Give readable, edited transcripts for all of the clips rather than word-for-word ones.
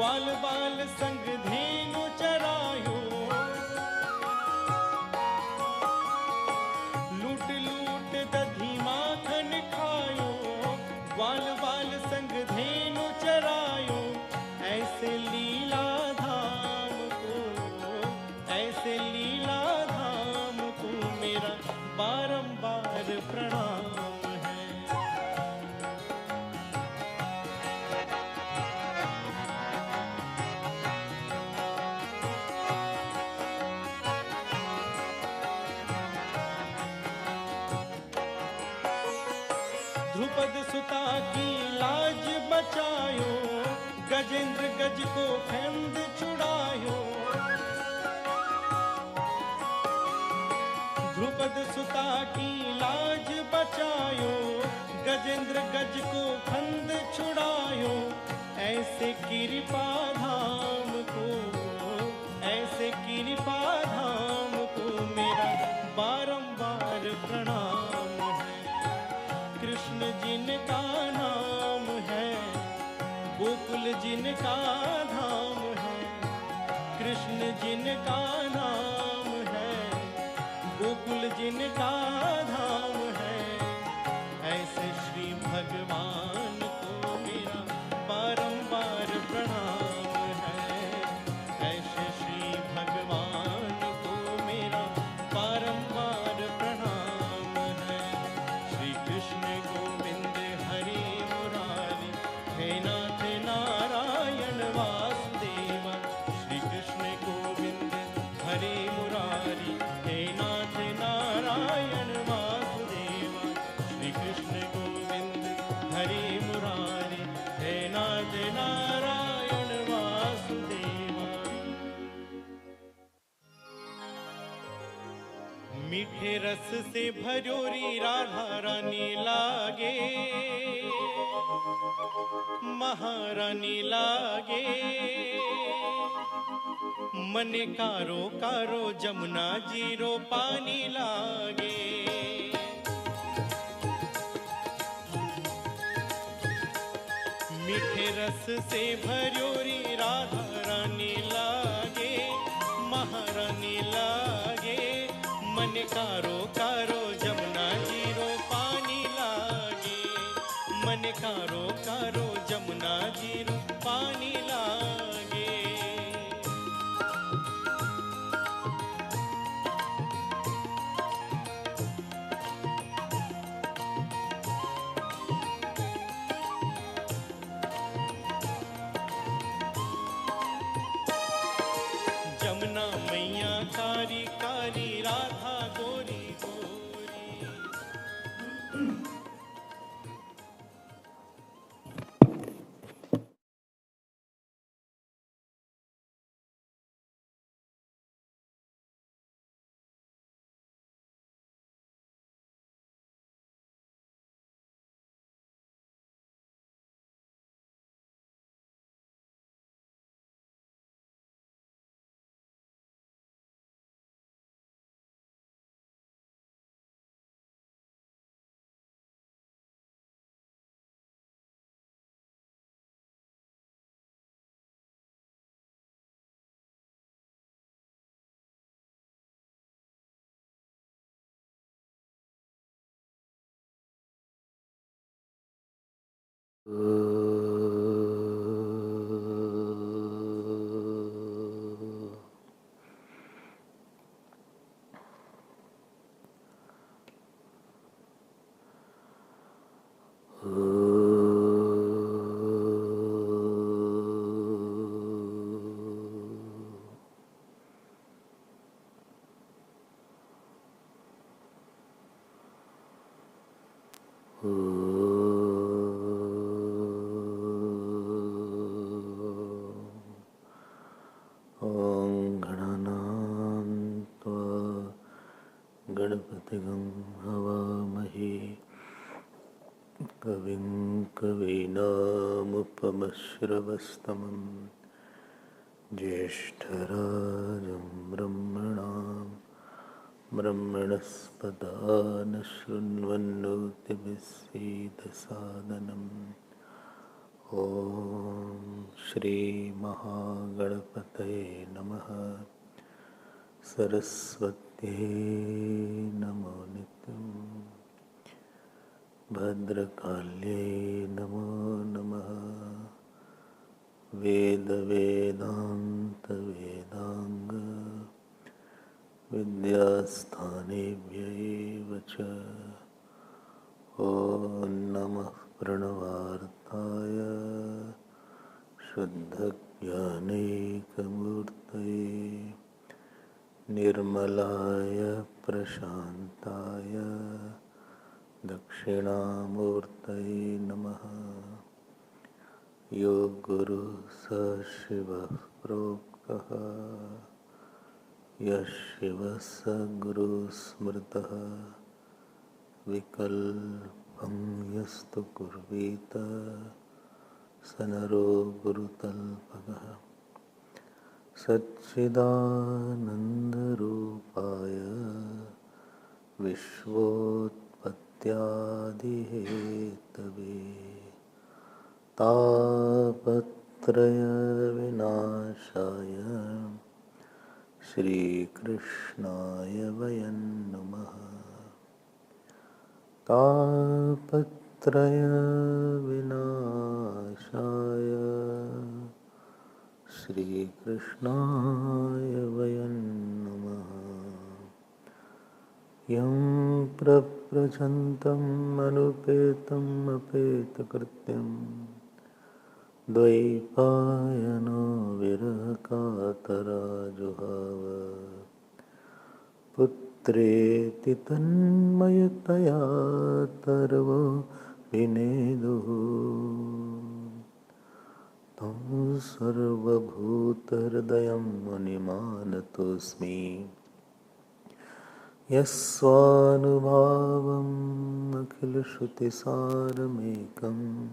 ग्वाल बाल संग धेनु चरायो, लूट लूट दधी माखन खायो, ग्वाल बाल संग धेनु चरायो। ऐसे लीला धाम को, ऐसे लीला धाम को मेरा बारंबार प्रणाम है। ध्रुपद सुता की लाज बचायो, गजेंद्र गज को फंद छुड़ायो। ध्रुपद सुता की लाज बचायो, गजेंद्र गज को फंद छुड़ायो। ऐसे कृपा धाम को, ऐसे कृपा धाम को मेरा बारंबार प्रणाम है। कृष्ण जिनका नाम है, गोकुल जिनका धाम है। कृष्ण जिनका नाम है, गोकुल जिनका धाम है। ऐसे श्री भगवान को मेरा बारंबार प्रणाम है। ऐसे श्री भगवान को मेरा बारंबार प्रणाम है। श्री कृष्ण गोविंद हरि मुरारी, हे नाथ नारायण वासुदेव। श्री कृष्ण गोविंद हरि मुरारी, हे नाथ नारायण वासुदेव। श्री कृष्ण गोविंद हरि मुरारी, हे नाथ नारायण वासुदेव। मीठे रस से भरोरी राधा रानी लागे, महारानी लागे। मन कारो कारो जमुना जीरो पानी लागे। मीठे रस से भरोरी राधा रानी लागे, महारानी लागे। मन कारो कारो जमुना जीरो पानी लागे। मन कारो कारो जमुना जीरो पानी लागे। जमुना मैया कारी कारी, राधा गोरी गोरी। गणपतिगं हवामहे कविं कवीनामुपमश्रवस्तमं ज्येष्ठराजं ब्रह्मणस्पदा शृण्वन्नोतिभिः सीदसादनम्। ॐ श्री महागणपतये नमः। सरस्वत्यै नमो नित्यं। भद्रकाल्यै नमो नमः। वेद वेदांत वेदांग विद्यास्थानेभ्यैव च। ॐ नमः प्रणवार्थाय शुद्धज्ञानैकमूर्तये निर्मलाय प्रशान्ताय दक्षिणामूर्तये नमः। यो गुरुः स शिवः प्रोक्तः यः शिवः स गुरुः स्मृतः। विकल्पं यस्तु कुर्वीत स नरो गुरुतल्पकः। सच्चिदानन्दरूपाय विश्वोत्पत्त्यादिहेतवे तापत्रयविनाशाय श्रीकृष्णाय वयं नमः। तापत्रयविनाशाय श्रीकृष्णाय वयं नमः। यं प्रव्रजन्तम् अनुपेतम् अपेतकृत्यं द्वैपायनो विरहकातराजुहाव। पुत्रेति तन्मयतया तर्वो विनेदुः। तं सर्वभूतहृदयं मुनिमानतोऽस्मि। यस्वानुभावम् अखिलश्रुतिसारमेकम्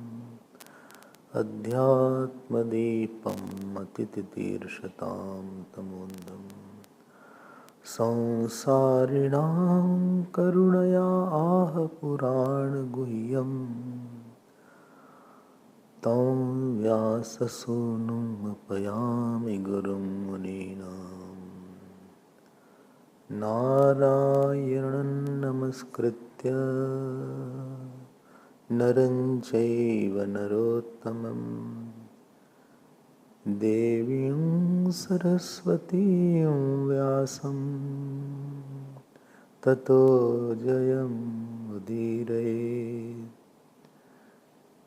अध्यात्मदीपम् अतितितीर्षतां तमोन्दम्। संसारिणां करुणया आह पुराणगुह्यम्। तं व्याससूनुमपयामि गुरुं मुनीनां। नारायणं नमस्कृत्य नरं चैव नरोत्तमं देवीं सरस्वतीं व्यासं ततो जयमुदीरये।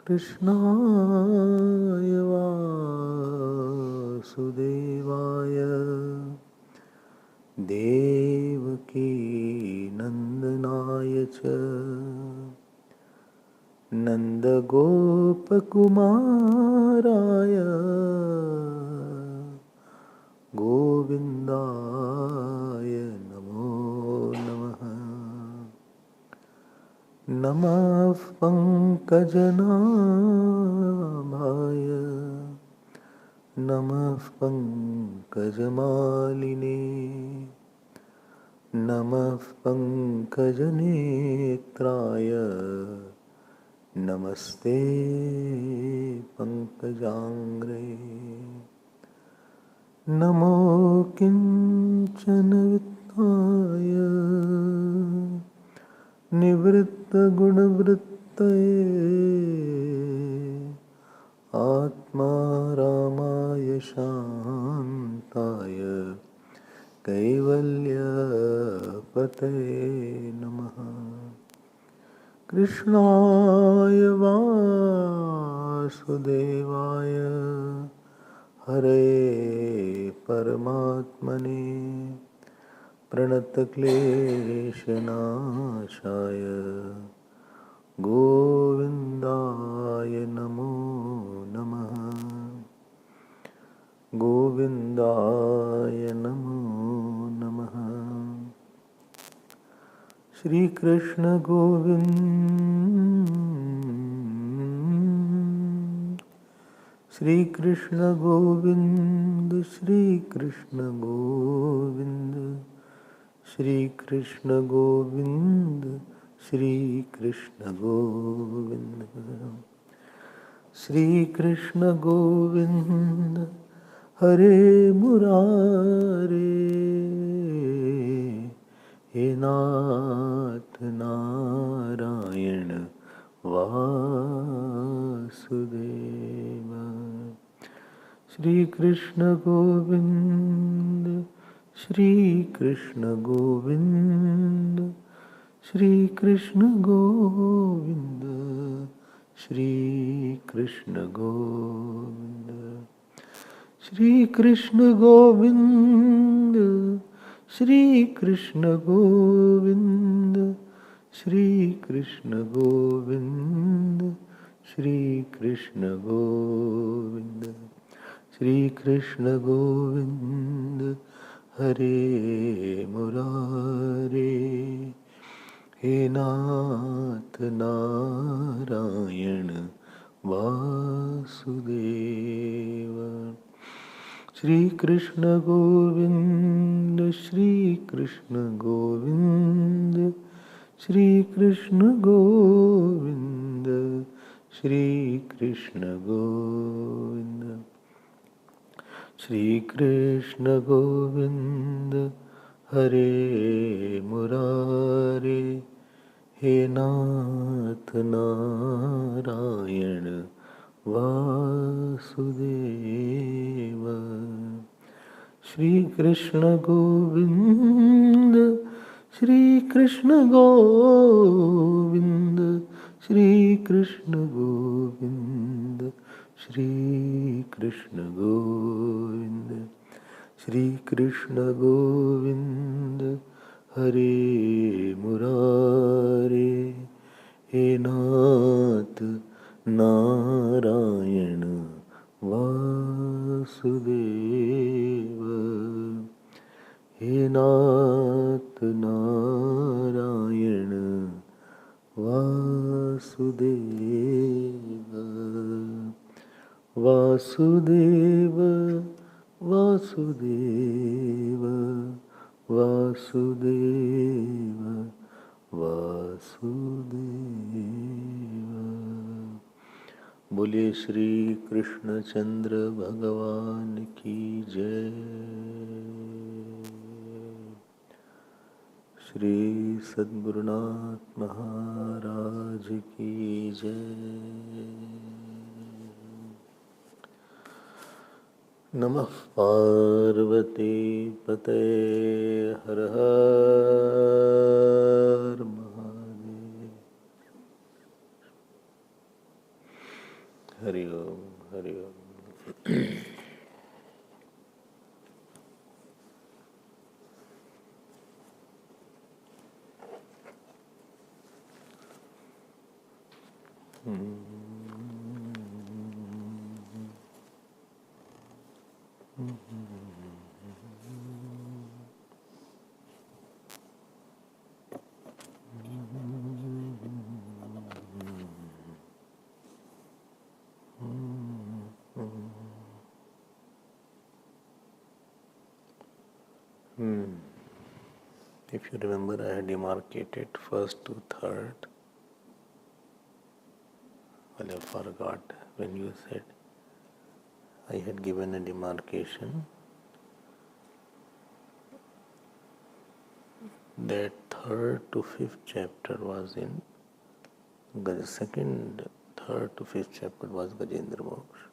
कृष्णाय वासुदेवाय देवकी नन्दनाय च नन्दगोपकुमाराय गोविन्दाय नमो नमः। नमः पङ्कजनाभाय नमः पङ्कजमालिने नमः पङ्कजनेत्राय नमस्ते पङ्कजाङ्घ्रे। नमो किञ्चन वित्ताय निवृत्तगुणवृत्तये आत्मा रामाय शान्ताय कैवल्यपतये नमः। कृष्णाय वासुदेवाय हरे परमात्मने प्रणतक्लेशनाशाय गोविन्दाय नमो नमः। गोविन्दाय नमो नमः। Shri Krishna Govind Shri Krishna Govind Shri Krishna Govind Shri Krishna Govind Shri Krishna Govind. Shri Krishna Govinda Hare Murare He Nath Narayana Vasudeva Shri Krishna Govinda Shri Krishna Govinda Shri Krishna Govinda Shri Krishna Govinda Shri Krishna Govinda Shri Krishna Govinda Shri Krishna Govinda Shri Krishna Govinda Shri Krishna Govinda Hare Murare He Nath Narayana Vasudeva Shri Krishna Govinda Shri Krishna Govinda Shri Krishna Govinda Shri Krishna Govinda Shri Krishna Govinda Hare Murare He Nath Narayana Vasudeva Shri Krishna Govinda Shri Krishna Govinda Shri Krishna Govinda Shri Krishna Govinda Shri Krishna Govinda Hare Murare He Nath Narayana Vasudeva He Nath Narayana Vasudeva Vasudeva Vasudeva Vasudeva Vasudeva बोलिए श्री कृष्णचंद्र भगवान की जय श्री सद्गुरुनाथ महाराज की जय नमः पार्वती पते हर हर महादेव हरि ओम हरि ओम If you remember, I had demarcated first to third. Well, I forgot when you said I had given a demarcation that third to fifth chapter was in the second, third to fifth chapter was Gajendra Moksh.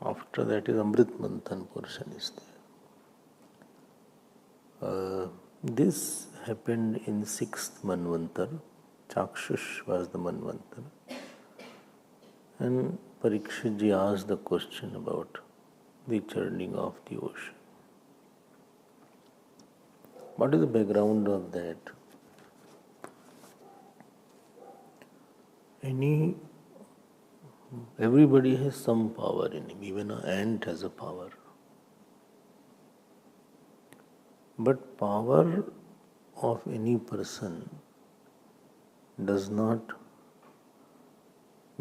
After that is Amrit Manthan portion is there. This happened in sixth Manvantar. Chakshush was the Manvantar. And Parikshit ji asked the question about the churning of the ocean. What is the background of that? Everybody has some power in him. Even an ant has a power. But power of any person does not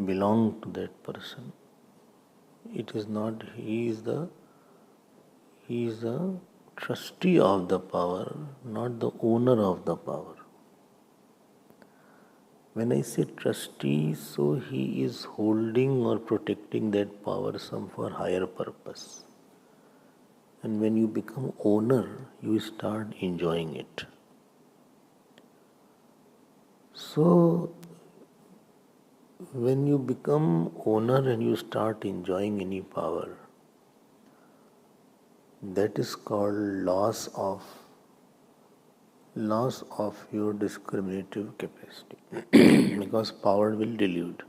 belong to that person. It is not, he is the trustee of the power, not the owner of the power. When I say trustee, so he is holding or protecting that power some for higher purpose. And when you become owner, you start enjoying it. So, when you become owner and you start enjoying any power, that is called loss of your discriminative capacity. Because power will delude.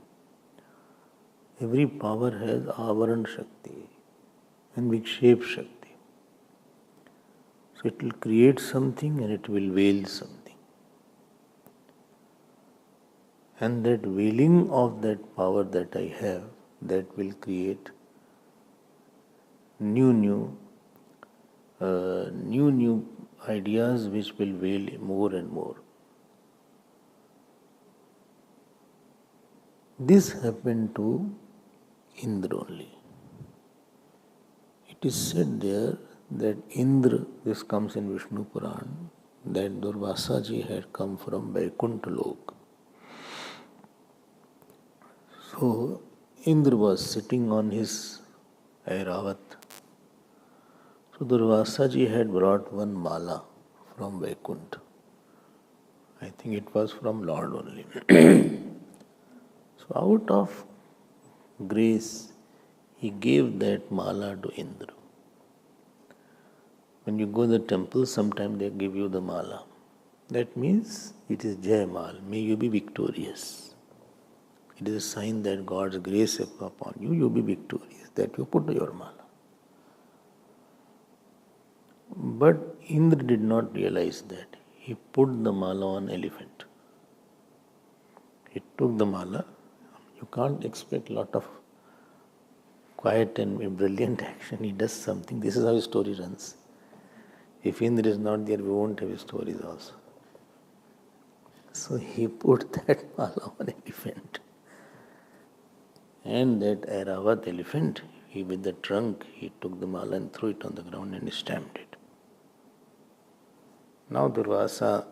Every power has avaran shakti and vikshepa shakti. So it will create something and it will veil something. And that veiling of that power that I have, that will create new ideas which will veil more and more. This happened to Indra only. It is said there that Indra, this comes in Vishnu Puran, that Durvasa ji had come from Vaikunth Lok. So Indra was sitting on his Airavat. So Durvasa ji had brought one mala from Vaikunth. I think it was from Lord only. So out of grace, he gave that mala to Indra. When you go to the temple, sometimes they give you the mala. That means it is Jaimal, may you be victorious. It is a sign that God's grace is upon you, you be victorious, that you put your mala. But Indra did not realize that. He put the mala on elephant. He took the mala. You can't expect a lot of quiet and brilliant action. He does something. This is how his story runs. If Indra is not there, we won't have his stories also. So he put that mala on elephant. And that Airavat elephant, he with the trunk, he took the mala and threw it on the ground and stamped it. Now Durvasa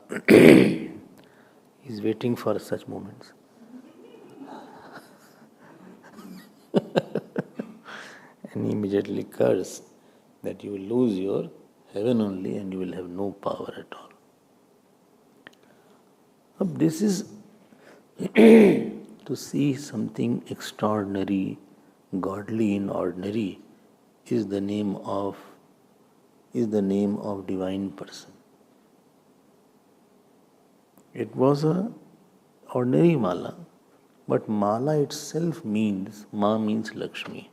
is waiting for such moments. And he immediately cursed that you will lose your heaven only and you will have no power at all. This is to see something extraordinary, godly in ordinary is the name of divine person. It was a ordinary mala, but mala itself means, ma means Lakshmi,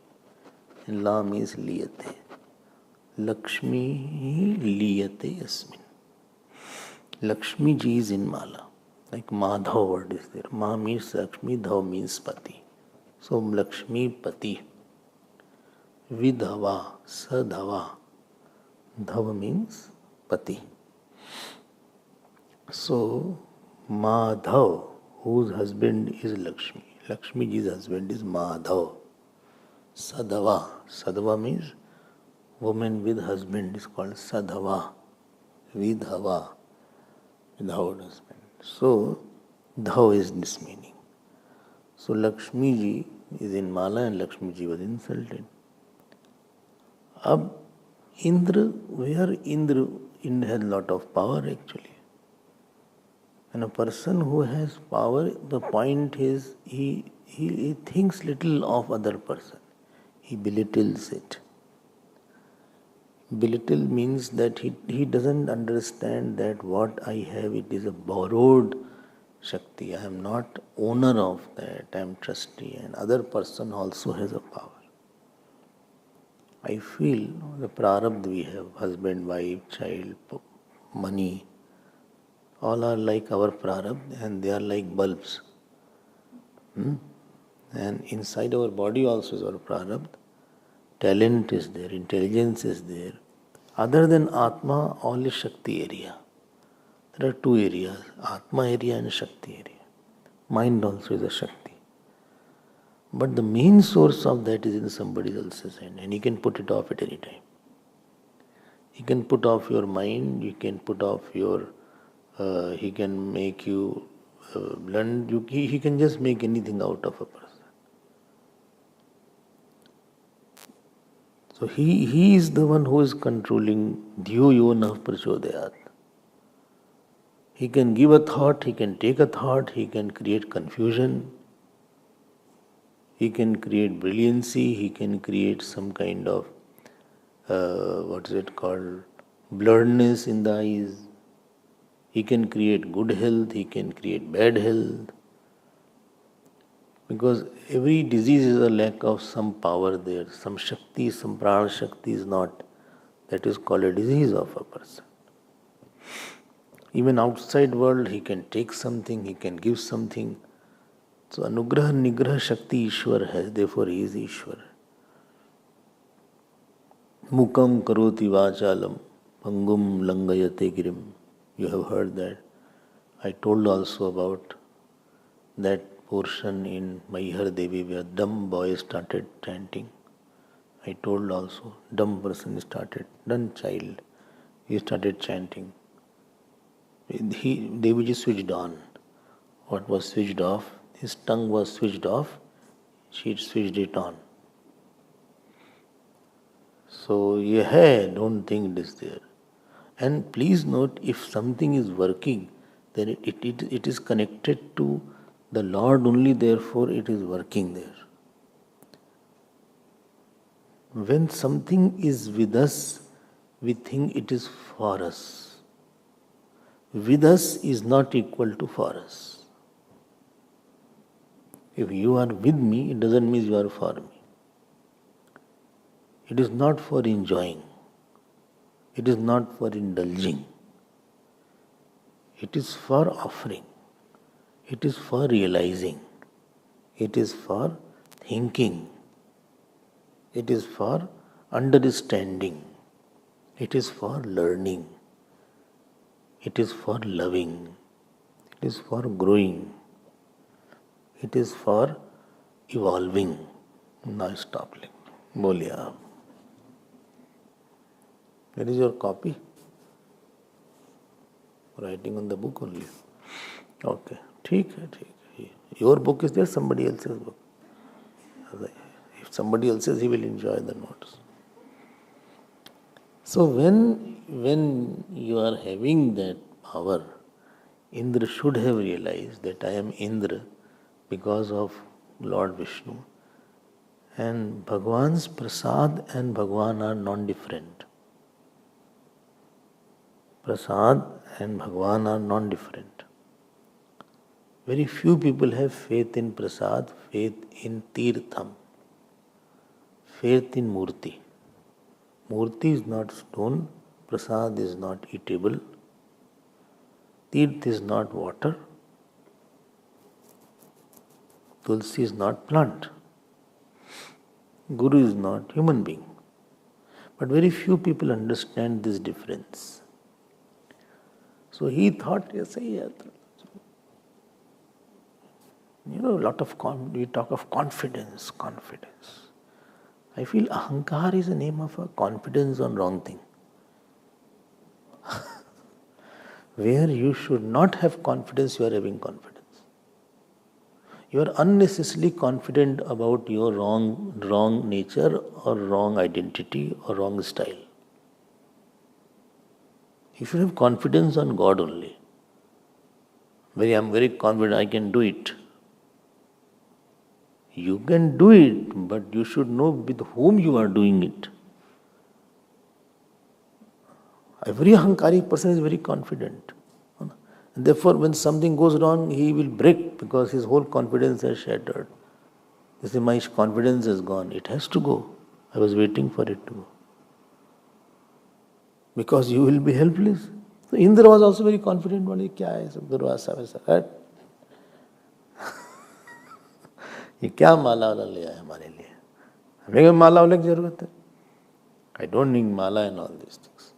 and la means liyate. Lakshmi liyate asmin. Lakshmi ji is in mala. Like Madhav word is there. Ma means Lakshmi, Dhav means Pati. So Lakshmi Pati. Vidhava, Sadhava. Dhav means Pati. So Madhav, whose husband is Lakshmi. Lakshmi ji's husband is Madhav. Sadhava. Sadhava means woman with husband is called Sadhava. Vidhava. Without husband. So, Dhav is this meaning. So, Lakshmi ji is in mala and Lakshmi ji was insulted. Ab Indra, where Indra has a lot of power actually. And a person who has power, the point is he thinks little of other person. He belittles it. Belittle means that he doesn't understand that what I have, it is a borrowed Shakti. I am not owner of that, I am trustee, and other person also has a power. I feel the prarabdha we have, husband, wife, child, money, all are like our prarabdha and they are like bulbs. And inside our body also is our prarabdha. Talent is there, intelligence is there. Other than Atma, all is Shakti area. There are two areas, Atma area and Shakti area. Mind also is a Shakti. But the main source of that is in somebody else's hand and he can put it off at any time. He can put off your mind, he can put off your, he can make you blunt, he can just make anything out of a person. So he is the one who is controlling dhyo yona prachodayat. He can give a thought, he can take a thought, he can create confusion, he can create brilliancy, he can create some kind of, blurredness in the eyes. He can create good health, he can create bad health. Because every disease is a lack of some power there, some Shakti, some Prana Shakti is not. That is called a disease of a person. Even outside world, he can take something, he can give something. So Anugraha Nigraha Shakti Ishwar has, therefore he is Ishwar. Mukam karoti vachalam, pangum langayate girim. You have heard that. I told also about that portion in Maihar Devi where dumb boy started chanting. I told also, dumb child, he started chanting. Deviji switched on. What was switched off? His tongue was switched off. She switched it on. So, don't think it is there. And please note, if something is working, then it is connected to the Lord only, therefore it is working there. When something is with us, we think it is for us. With us is not equal to for us. If you are with me, it doesn't mean you are for me. It is not for enjoying. It is not for indulging. It is for offering. It is for realizing. It is for thinking. It is for understanding. It is for learning. It is for loving. It is for growing. It is for evolving. Now stop. Bolia. Where is your copy? Writing on the book only. Okay. ठीक है. Your book is there, somebody else's book. If somebody else's, he will enjoy the notes. So when you are having that power, Indra should have realized that I am Indra because of Lord Vishnu. And Bhagwan's Prasad and Bhagwan are non-different. Prasad and Bhagwan are non-different. Very few people have faith in Prasad, faith in Tirtham, faith in Murti. Murti is not stone, Prasad is not eatable, Tirth is not water, Tulsi is not plant, Guru is not human being. But very few people understand this difference. So he thought, yes, we talk of confidence. I feel ahankar is the name of a confidence on wrong thing. Where you should not have confidence, you are having confidence. You are unnecessarily confident about your wrong nature or wrong identity or wrong style. You should have confidence on God only. I am very confident I can do it. You can do it, but you should know with whom you are doing it. Every ahankari person is very confident. And therefore, when something goes wrong, he will break because his whole confidence has shattered. You say, my confidence is gone. It has to go. I was waiting for it to go. Because you will be helpless. So Indra was also very confident. Right? ये क्या माला वाला ले आया हमारे लिए? हमें माला वाले की जरूरत है? I don't need mala and all these things.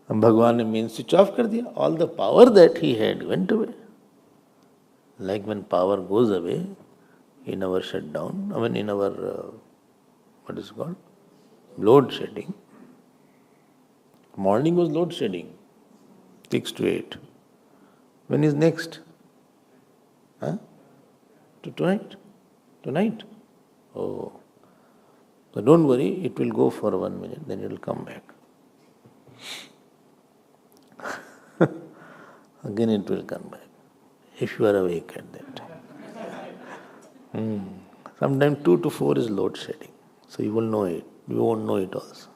भगवान ने मेन स्विच ऑफ कर दिया. All the power that he had went away. Like when power goes away in our shutdown, in our what is it called? Load shedding. Morning was load shedding. 6 to 8. When is next? Huh? Tonight? Tonight? Oh. So don't worry, it will go for 1 minute, then it will come back. Again it will come back. If you are awake at that time. Sometimes 2 to 4 is load shedding. So you will know it. You won't know it also.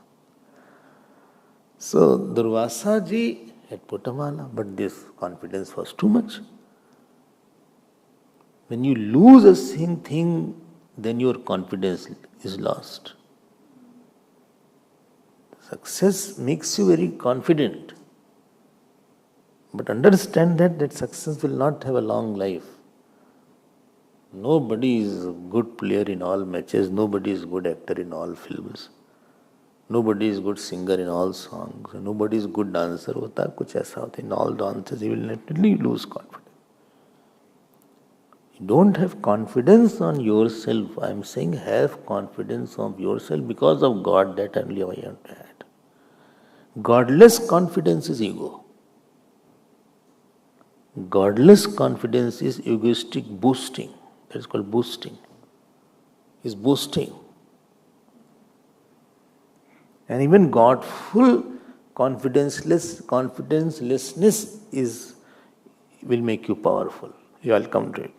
So Durvasa ji had put a mala, but this confidence was too much. When you lose a thing, then your confidence is lost. Success makes you very confident. But understand that success will not have a long life. Nobody is a good player in all matches. Nobody is a good actor in all films. Nobody is a good singer in all songs. Nobody is a good dancer. Hota kuch aisa hota. In all dances, you will definitely lose confidence. You don't have confidence on yourself. I am saying have confidence of yourself because of God. That only I want to add. Godless confidence is ego. Godless confidence is egoistic boosting. That is called boosting. Is boosting. And even Godful confidencelessness will make you powerful. You all come to it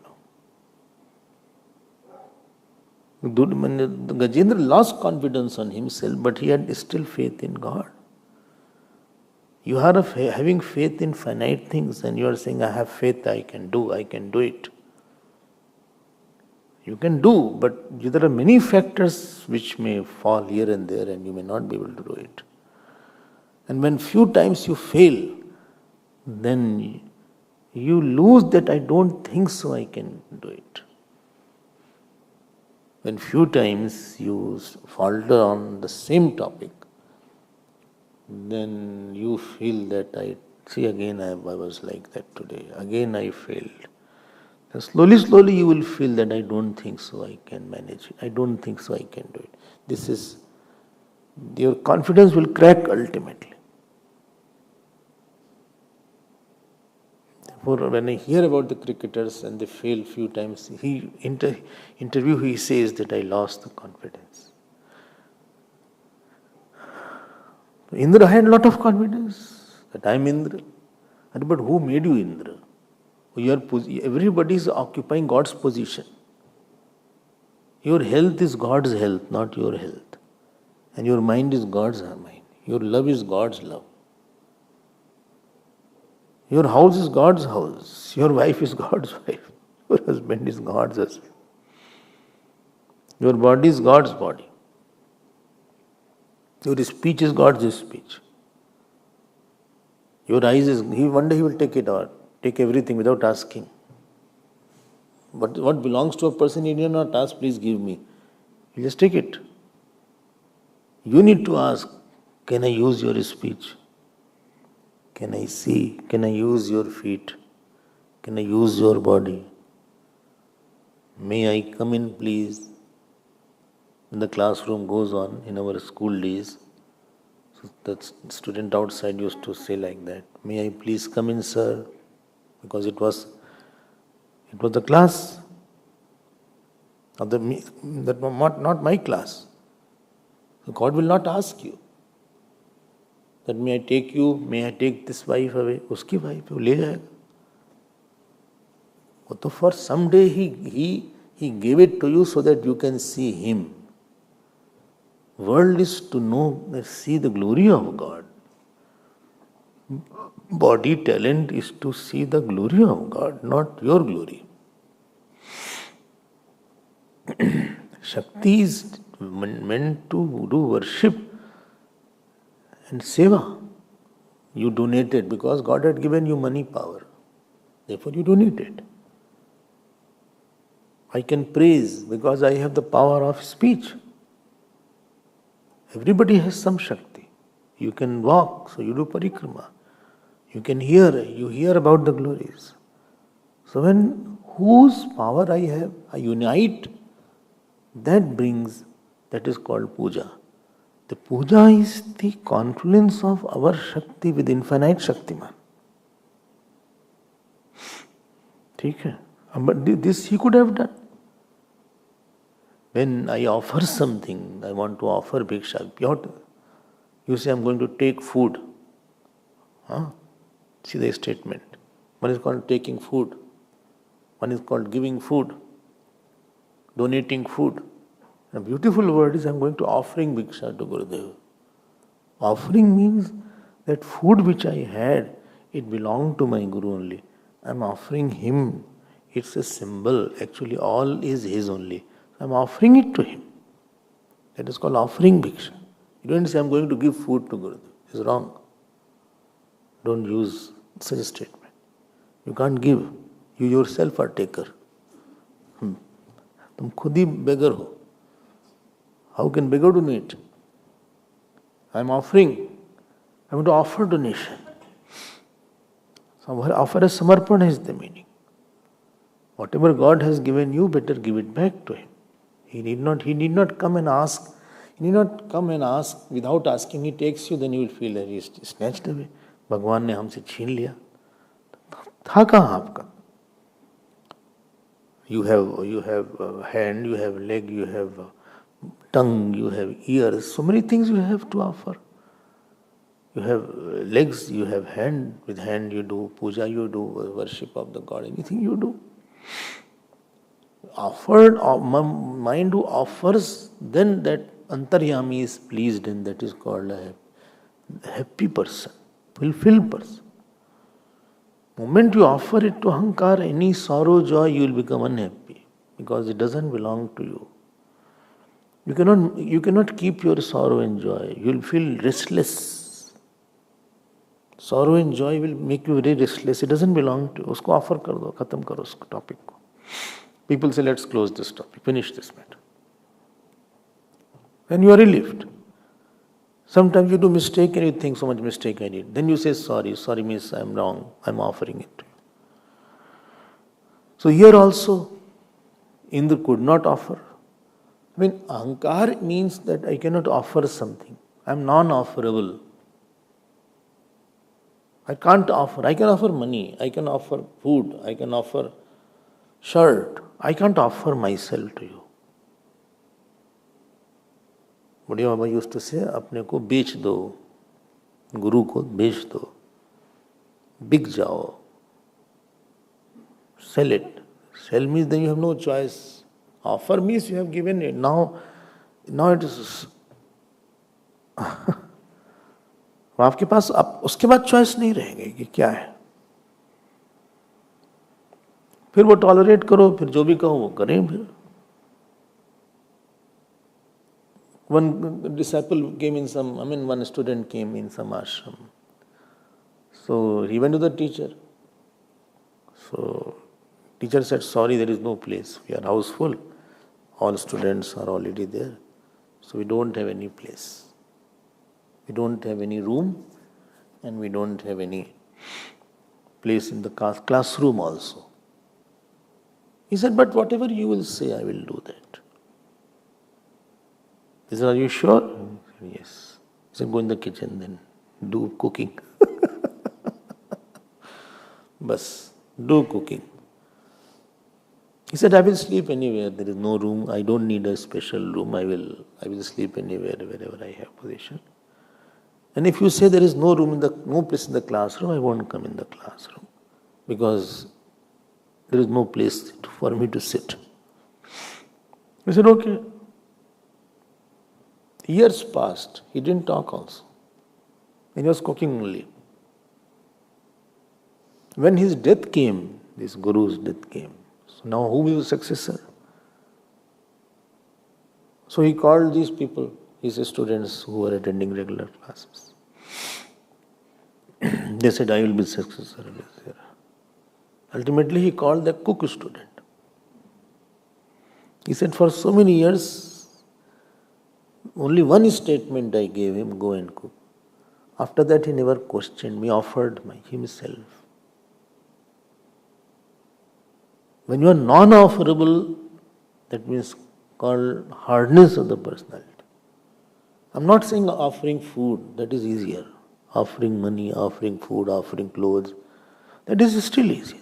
now. Gajendra lost confidence on himself, but he had still faith in God. You are having faith in finite things and you are saying, I have faith, I can do it. You can do, but there are many factors which may fall here and there and you may not be able to do it. And when few times you fail, then you lose that I don't think so I can do it. When few times you falter on the same topic, then you feel that I was like that today. Again I failed. And slowly you will feel that I don't think so I can manage it. I don't think so I can do it. Your confidence will crack ultimately. Therefore, when I hear about the cricketers and they fail few times, interview he says that I lost the confidence. Indra had a lot of confidence that I am Indra. But who made you Indra? Everybody is occupying God's position. Your health is God's health, not your health. And your mind is God's mind. Your love is God's love. Your house is God's house. Your wife is God's wife. Your husband is God's husband. Your body is God's body. Your speech is God's speech. Your eyes is, one day he will take it out, take everything without asking. But what belongs to a person, he need not ask, please give me. You just take it. You need to ask, can I use your speech? Can I see? Can I use your feet? Can I use your body? May I come in, please? When the classroom goes on in our school days, so the student outside used to say like that, may I please come in, sir? Because it was the class of not my class. So God will not ask you that may I take you, may I take this wife away. Uski wife वो ले जाएगा. वो तो for someday he gave it to you so that you can see him. World is to see the glory of God. Body talent is to see the glory of God, not your glory. Shakti is meant to do worship and seva. You donated because God had given you money power. Therefore you donated. I can praise because I have the power of speech. Everybody has some Shakti. You can walk, so you do parikrama. You can hear about the glories. So when whose power I have, I unite, that is called puja. The puja is the confluence of our Shakti with infinite Shaktiman. ठीक है, but this he could have done. When I offer something, I want to offer bhiksha. You say, I'm going to take food. Huh? See the statement. One is called taking food. One is called giving food. Donating food. A beautiful word is, I'm going to offering bhiksha to Gurudev. Offering means that food which I had, it belonged to my Guru only. I'm offering him. It's a symbol. Actually, all is his only. I'm offering it to him. That is called offering bhiksha. You don't say, I'm going to give food to Gurudev. It's wrong. Don't use such a statement. You can't give. You yourself are taker. तुम खुद ही beggar हो. How can beggar donate? I'm offering. I'm going to offer donation. So offer a samarpana is the meaning. Whatever God has given you, better give it back to him. He need not come and ask. He need not come and ask without asking. He takes you, then you will feel that he is snatched away. भगवान ने हमसे छीन लिया. था कहाँ आपका? You have a hand, you have leg, you have tongue, you have ears. So many things you have to offer. You have legs, you have hand. With hand you do puja, you do worship of the God. Anything you do. Offered, mind who offers, then that antaryami is pleased, and that is called a happy person, fulfilled person. Moment you offer it to ahankar, any sorrow, joy, you will become unhappy because it doesn't belong to you. You cannot keep your sorrow and joy. You will feel restless. Sorrow and joy will make you very restless. It doesn't belong to you. Usko offer kar do, khatam karo usko topic ko. People say, let's close this topic, finish this matter. Then you are relieved. Sometimes you do mistake and you think, so much mistake I did. Then you say, sorry means I'm wrong, I'm offering it to you. So here also, Indra could not offer. I mean, ahankar means that I cannot offer something. I'm non-offerable. I can't offer. I can offer money, I can offer food, I can offer shirt. I can't offer myself to you. बुढ़िया बाबा used to say, अपने को बेच दो, गुरु को बेच दो, बिक जाओ. Sell it. Sell means then you have no choice. Offer means you have given it. Now it is. आपके पास अब उसके बाद चॉइस नहीं रहेगी कि क्या है. फिर वो टॉलरेट करो, फिर जो भी कहो वो करें. फिर one student came in some ashram. So he went to the teacher. So teacher said, sorry, there is no place. We are house full. All students are already there. So we don't have any place. We don't have any room, and we don't have any place in the classroom also. He said, but whatever you will say, I will do that. He said, are you sure? Said, yes. He said, go in the kitchen then, do cooking. Bas, do cooking. He said, I will sleep anywhere. There is no room. I don't need a special room. I will sleep anywhere, wherever I have position. And if you say there is no room no place in the classroom, I won't come in the classroom because there is no place for me to sit. He said, okay. Years passed. He didn't talk also. He was cooking only. When his death came, this Guru's death came. So now who is the successor? So he called these people, his students who were attending regular classes. They said, I will be successor. Ultimately, he called the cook student. He said, for so many years, only one statement I gave him, go and cook. After that, he never questioned me, offered himself. When you are non-offerable, that means called hardness of the personality. I'm not saying offering food, that is easier. Offering money, offering food, offering clothes, that is still easier.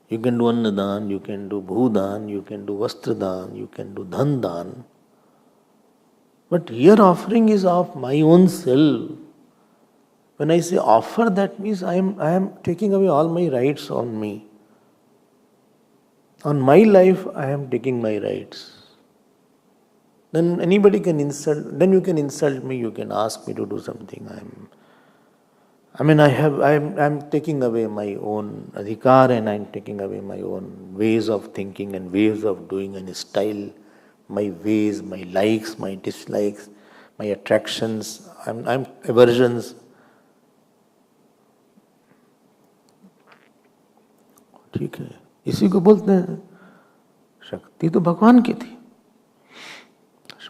You can do annadan, you can do bhudan, you can do vastradan, you can do dhandan. But here offering is of my own self. When I say offer, that means I am taking away all my rights on me. On my life, I am taking my rights. Then anybody can insult, then you can insult me, you can ask me to do something. I'm taking away my own adhikar, and I'm taking away my own ways of thinking and ways of doing and style, my ways, my likes, my dislikes, my attractions, I'm aversions. ठीक है, इसी को बोलते हैं शक्ति तो भगवान की थी,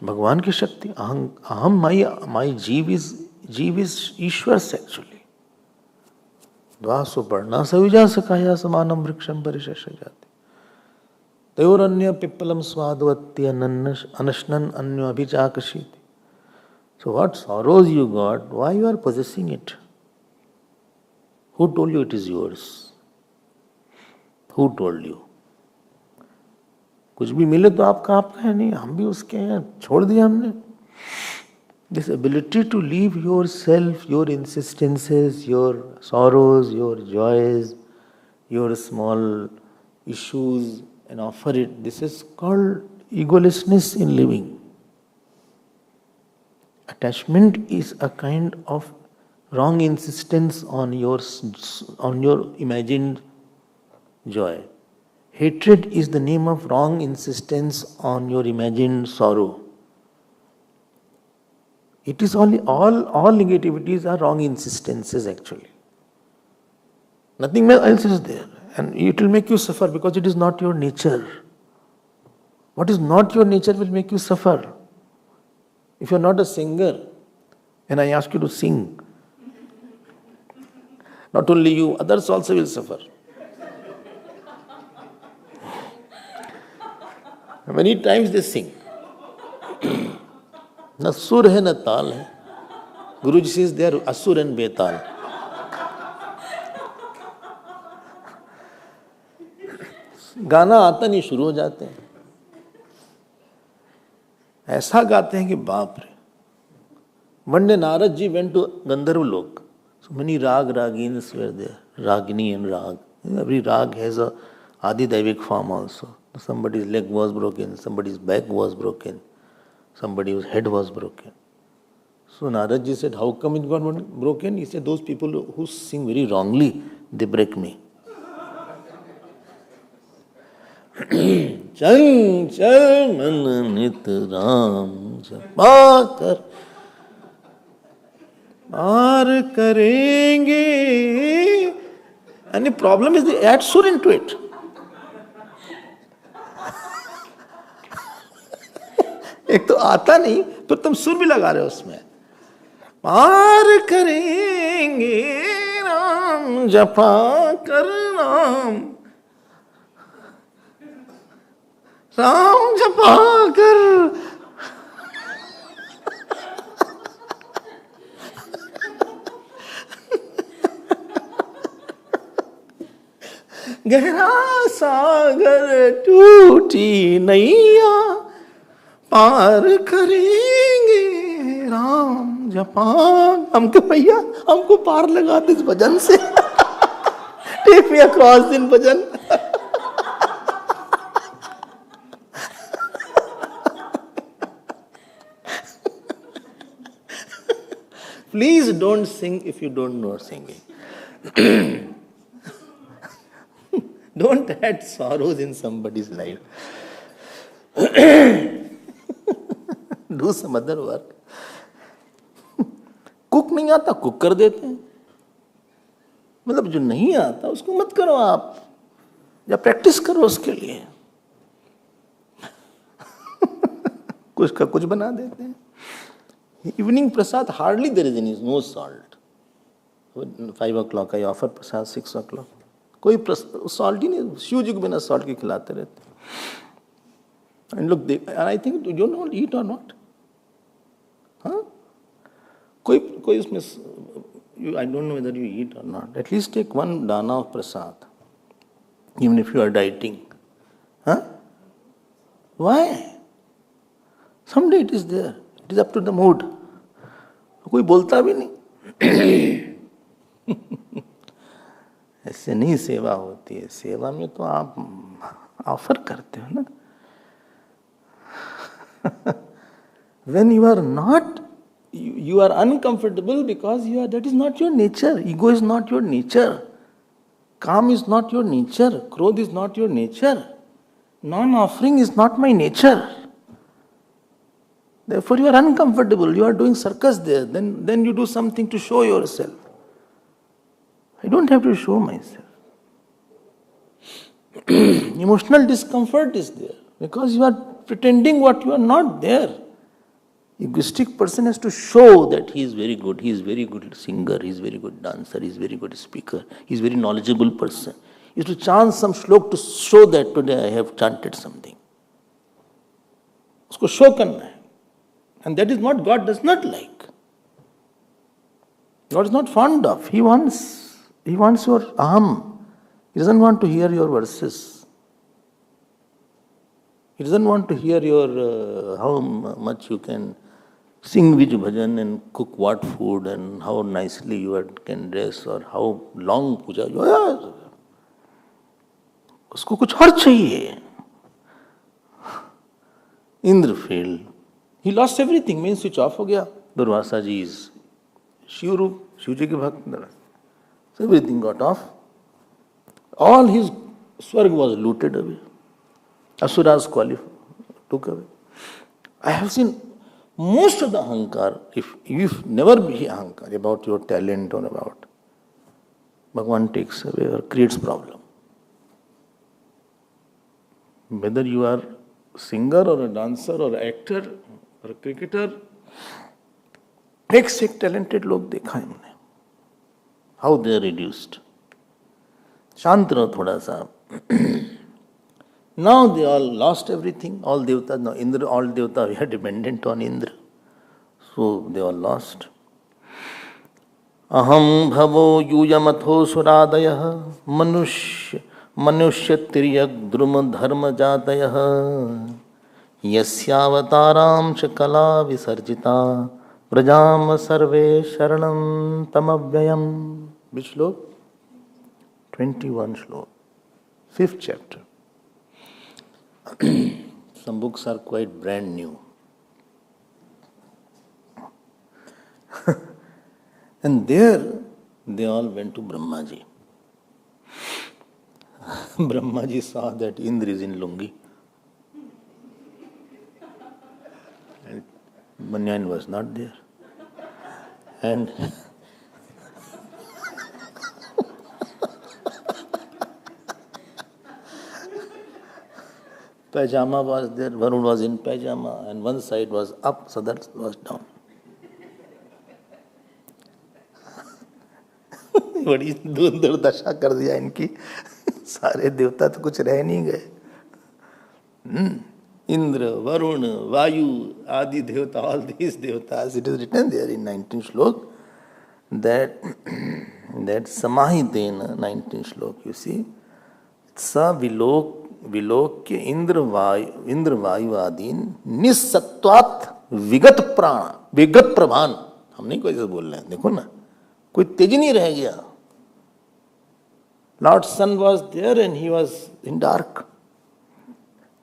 भगवान की शक्ति. अहम माई जीव इज ईश्वर एक्चुअली. द्वासु पर्णा सयुजा सखाया समानम वृक्षम परिशेष जाति तयोरन्य पिप्पलम स्वादवत्य अनशनन अन्यो अभिचाकशीति. So what sorrows you got? Why you are possessing it? Who told you it is yours? Who told you? कुछ भी मिले तो आपका है नहीं, हम भी उसके हैं, छोड़ दिया हमने. This ability to leave yourself, your insistences, your sorrows, your joys, your small issues and offer it, this is called egolessness in living. Attachment is a kind of wrong insistence on your imagined joy. Hatred is the name of wrong insistence on your imagined sorrow. It is only all negativities are wrong insistences actually. Nothing else is there. And it will make you suffer because it is not your nature. What is not your nature will make you suffer. If you are not a singer and I ask you to sing, not only you, others also will suffer. Many times they sing. न सुर है न ताल है. Guruji says they are asur and betal. गाना आता नहीं, शुरू हो जाते हैं. ऐसा गाते हैं कि बाप रे. One day Narad ji went to Gandharva Lok. So many rag ragins were there. Ragini and rag. Every rag has a Adhyaatmik form also. Somebody's leg was broken, somebody's back was broken, somebody's head was broken. So Narad ji said, how come it got broken? He said, those people who sing very wrongly, they break me. Chal chal man nit ram japakar par karenge. And the problem is they add sur into it. एक तो आता नहीं, फिर तुम सुर भी लगा रहे हो उसमें. पार करेंगे राम जपा कर राम, राम जपा कर. गहरा सागर टूटी नैया पार करेंगे राम जपा. हमको भैया हमको पार लगा दे इस भजन से. टेक मी अक्रॉस दिन भजन. Please don't sing if you don't know singing. Don't add sorrows in somebody's life. Do some other work. Cook नहीं आता, कुक कर देते हैं. मतलब जो नहीं आता उसको मत करो आप, या प्रैक्टिस करो उसके लिए. कुछ का कुछ बना देते हैं. Evening prasad hardly there is any no salt. 5 o'clock I offer prasad, 6 o'clock कोई सॉल्ट ही नहीं. शिव जी को बिना सॉल्ट के खिलाते रहते. And look, and I think, do you not eat or not? Huh? कोई उसमें, I don't know whether you eat or not. At least take one dana of prasad. even if you are dieting. Huh? Why? Someday it is there. It is up to the mood. कोई बोलता भी नहीं. ऐसे नहीं सेवा होती है. सेवा में तो आप ऑफर करते हो ना. When you are not, you are uncomfortable because that is not your nature. Ego is not your nature. Calm is not your nature. Krodh is not your nature. Non-offering is not my nature. Therefore you are uncomfortable. You are doing circus there. Then you do something to show yourself. I don't have to show myself. Emotional discomfort is there because you are pretending what you are not there. Egoistic person has to show that he is very good singer, he is very good dancer, he is very good speaker, he is very knowledgeable person. He has to chant some shlok to show that today I have chanted something. Usko show karna hai. And that is what God does not like. God is not fond of. He wants your aham. He doesn't want to hear your verses. He doesn't want to hear your how much you can sing which bhajan and cook what food and how nicely you can dress or how long puja you are. उसको कुछ और चाहिए. Indra failed. He lost everything. Means switch off हो गया. Durvasa ji is Shiv रूप, शिव जी के भक्त. So everything got off. All his swarg was looted away. Asuras took away. I have seen most of the ahankar, if never be ahankar about your talent or about, Bhagavan takes away or creates problem. Whether you are a singer or a dancer or an actor or a cricketer, एक talented लोग देखा है हमने. How they are reduced. शांत रहो थोड़ा सा. Now they all lost everything. All devatas, now Indra, all devatas, we are dependent on Indra. So they all lost. Aham bhavo yuyamatho suradayah manushya tiryak druma dharma jatayah yasyavataram chakala visarjita prajam sarve sharanam tamabhyayam. Which shlok? 21 shlok. 5th chapter. Some books are quite brand new. And there they all went to Brahmaji. Brahmaji saw that Indra is in lungi. And Banyan was not there. And pajama was there, Varun was in pajama, and one side was up, so that was down. बड़ी दुर्दशा कर दिया इनकी. सारे देवता तो कुछ रह नहीं गए. Indra, Varun, Vayu, Adi Devata, all these devatas. It is written there in 19 shlok that Samahitena, 19 shlok, you see, Sa विलोक्य इंद्र वायु आदीन निस्सत्वात् विगत प्राण विगत प्रभान. हम नहीं कोई से बोल रहे हैं. देखो ना, कोई तेज नहीं रह गया. Lord Sun was there and he was in dark.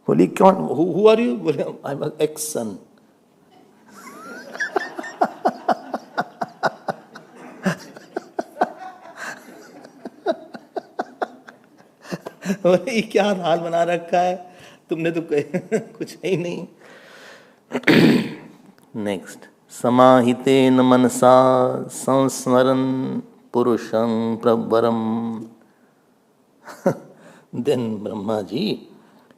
बोली कौन, who are you? बोले I was ex-sun. ये क्या हाल बना रखा है तुमने, तो कुछ है ही नहीं. नेक्स्ट. समाहितेन मनसा संस्मरन् पुरुषं प्रवरम. Then Brahmaji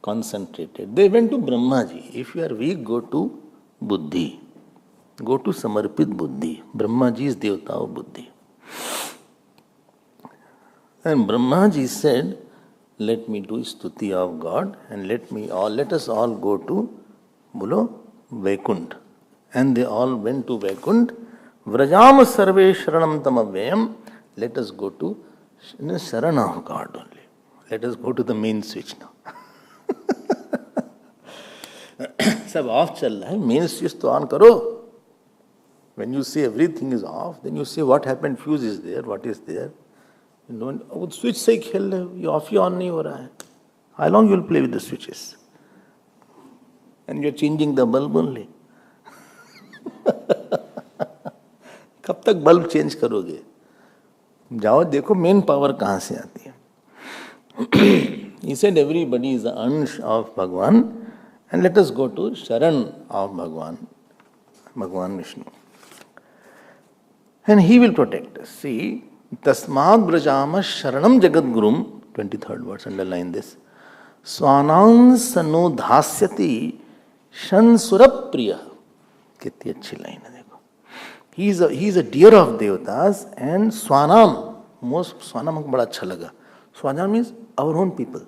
concentrated. They went to Brahmaji. If you are weak, go to Buddhi. Go to Samarpit Buddhi. Brahmaji is Devata of Buddhi. And Brahmaji said, let me do stuti of God and let us all go to Vaikunth. And they all went to Vaikunth. Vrajam sarve sharanam tamavayam. Let us go to Sharana of God only. let us go to the main switch now. सब of चल रहा है, main switch तो on करो. When you say everything is off, then you say what happened, fuse is there, what is there. You don't, वो switch से ही खेल रहे हो, ये off ही on नहीं हो रहा है. How long you will play with the switches? And you are changing the bulb only. कब तक बल्ब चेंज करोगे? जाओ देखो मेन पावर कहाँ से आती है. He said everybody is an अंश of Bhagavan, and let us go to Sharan of Bhagavan, Bhagavan Vishnu. And he will protect us. See, Tasmad Brajama Sharanam Jagadgurum, 23rd verse, underline this. Swanam Sano Dhasyati Shan Surapriya. कितनी अच्छी line है देखो. He is a dear of devatas and Swanam. Most Swanam हमको बड़ा अच्छा लगा. Swanam means our own people.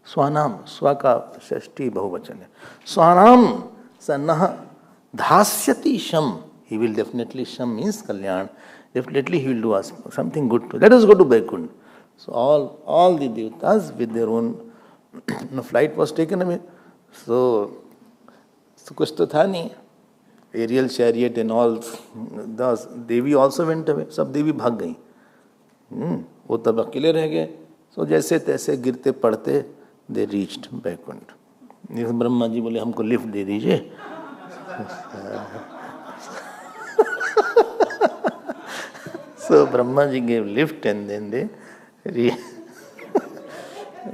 Swanam, स्वा का षष्ठी बहुवचन है. Swanam Sanah Dhasyati Sham. He will definitely, Sham means Kalyan. Definitely he will do us something good. Let us go to Vaikunth. So all the devatas with their own flight was taken away. So कुछ तो था नहीं. Aerial chariot and all. The Devi also went away. सब देवी भाग गई. वो तब अकेले रह गए. So जैसे तैसे गिरते पड़ते they reached Vaikunth. Brahma ji बोले हमको लिफ्ट दे दीजिए. So Brahma ji gave lift and then they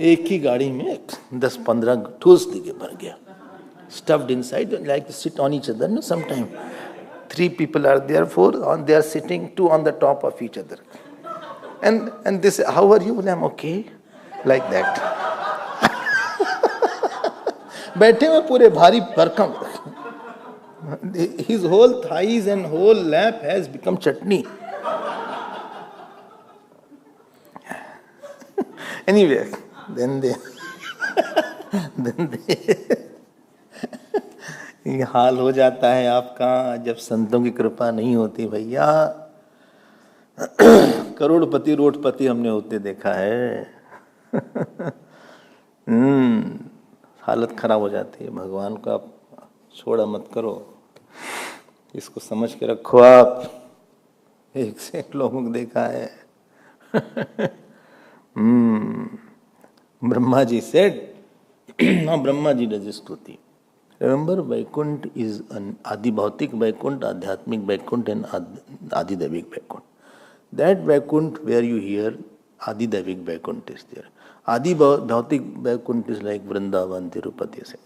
एक ही गाड़ी में 10-15 ठूस दिए भर गया. Stuffed inside, like to sit on each other. No, sometime 3 people are there, 4 they are sitting, 2 on the top of each other. And they say, how are you? Well, I'm okay. Like that. बैठे में पूरे भारी भरकम. His whole thighs and whole lap has become chutney. Anyway, then they ये हाल हो जाता है आपका जब संतों की कृपा नहीं होती भैया. करोड़पति रोडपति हमने होते देखा है. हालत खराब हो जाती है. भगवान को आप छोड़ा मत करो, इसको समझ के रखो. आप एक से एक लोगों को देखा है. Brahma ji said, now Brahma ji does स्तुति. Remember, Vaikunth is an Adhyaatmik Vaikunth, Adhyaatmik Vaikunth and Adhyaatmik Vaikunth. That Vaikunth where you hear Adhyaatmik Vaikunth is there. Adhyaatmik Vaikunth is like Vrindavan, Tirupati, etc.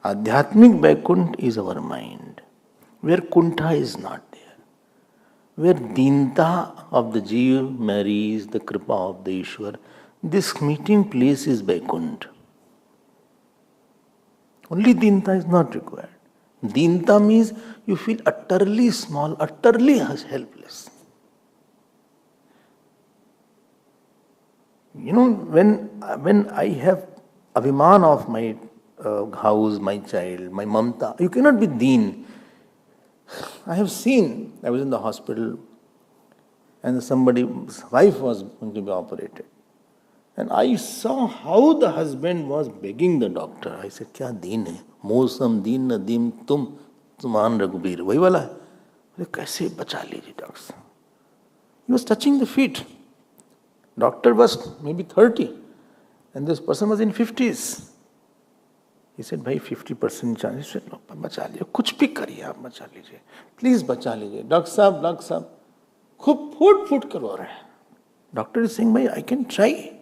Adhyaatmik Vaikunth is our mind, where Kuntha is not there, where deenta of the jeeva marries the kripa of the Ishwar. This meeting place is Vaikunth. Only deenta is not required. Deenta means you feel utterly small, utterly helpless. You know, when I have abhiman of my house, my child, my mamta, you cannot be deen. I have seen, I was in the hospital and somebody's wife was going to be operated. And I saw how the husband was begging the doctor. I said, क्या दीन है? मौसम दीन न दीन तुमान रघुबीर. वही वाला है. कैसे बचा लीजिए doctor. He was touching the feet. Doctor was maybe 30 and this person was in 50s. He said, भाई 50% chance. He said, no, बचा लीजिए. कुछ भी करिए आप बचा लीजिए. Please बचा लीजिए. डॉक्टर साहब खूब फूट करवा रहे हैं. Doctor is saying, भाई I can try.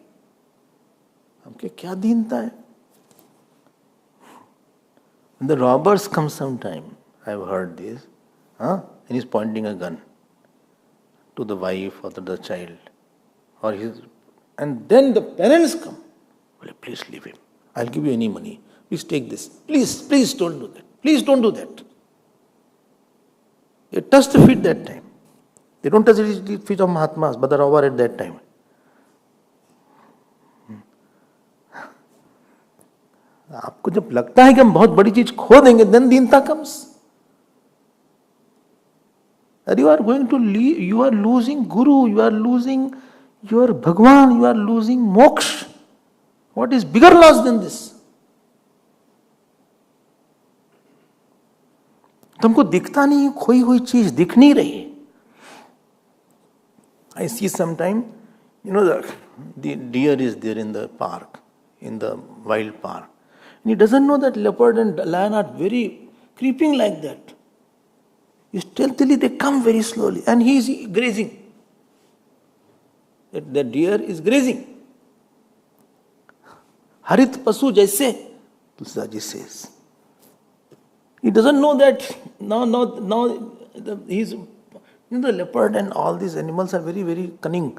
हमके क्या दीनता है? And the robbers come sometime. I have heard this. And he's pointing a gun to the wife or to the child. And then the parents come. Well, please leave him. I'll give you any money. Please take this. Please don't do that. Please don't do that. They touch the feet that time. They don't touch the feet of Mahatmas, but the robber at that time. आपको जब लगता है कि हम बहुत बड़ी चीज खो देंगे, then दीनता comes. That you are going to leave, you are losing Guru, you are losing your Bhagavan, you are losing Moksh. What is bigger loss than this? तुमको दिखता नहीं, खोई हुई चीज दिख नहीं रही. I see sometime, the deer is there in the park, in the wild park. And he doesn't know that leopard and lion are very creeping like that. Stealthily they come very slowly and he is grazing. The deer is grazing. Harit pasu jaise, Tulsidaji says. He doesn't know that now he's, the leopard and all these animals are very, very cunning.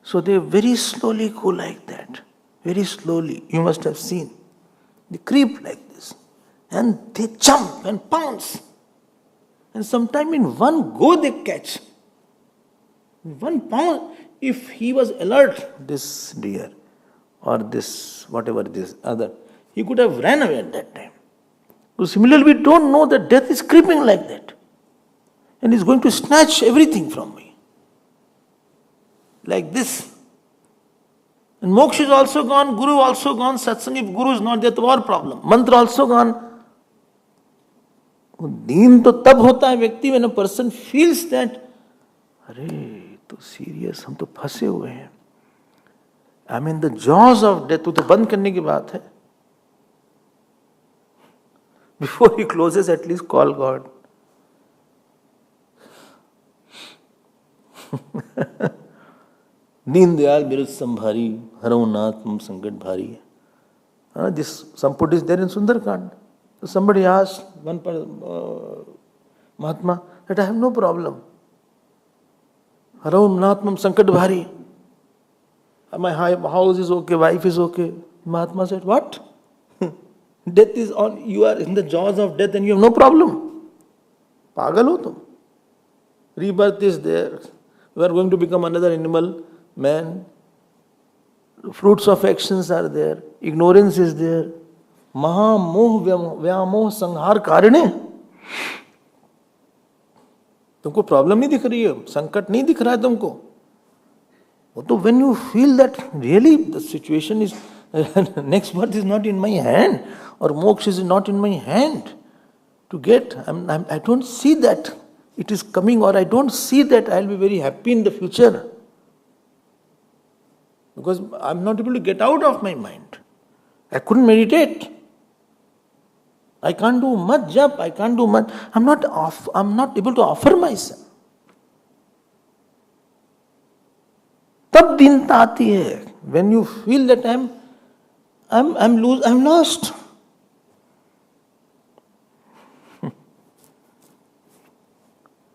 So they very slowly go like that. Very slowly. You must have seen. They creep like this. And they jump and pounce. And sometime in one go they catch. In one pound, if he was alert, this deer or this, whatever this other, he could have ran away at that time. So similarly, we don't know that death is creeping like that. And is going to snatch everything from me. Like this. And Moksh is also gone, Guru also gone, Satsang, if Guru is not there, तो और problem. Mantra also gone. दीन तो तब होता है व्यक्ति when a person feels that, अरे तो serious, हम तो फंसे हुए हैं. I mean the jaws of death, तो बंद करने की बात है. Before he closes, at least call God. Deen Dayal बिरुद संभारी, हरऊ नाथ मम संकट भारी. This Samput is there in Sundarkand. So somebody asked one Mahatma that I have no problem. Haraum Nathmam Sankat Bhari. My house is okay, wife is okay. Mahatma said, what? Death is on, you are in the jaws of death and you have no problem. Pagal ho tum. Rebirth is there. We are going to become another animal, man. Fruits of actions are there. Ignorance is there. Maha moh vyamoh sanghar karane. तुमको problem नहीं दिख रही है, संकट नहीं दिख रहा है तुमको. वो तो when you feel that really the situation is next birth is not in my hand or moksha is not in my hand to get. I don't see that it is coming, or I don't see that I will be very happy in the future. Because I am not able to get out of my mind. I couldn't meditate. I can't do much jap, I can't do much. I'm not able to offer myself. तब दीनता आती है. When you feel that I'm lost.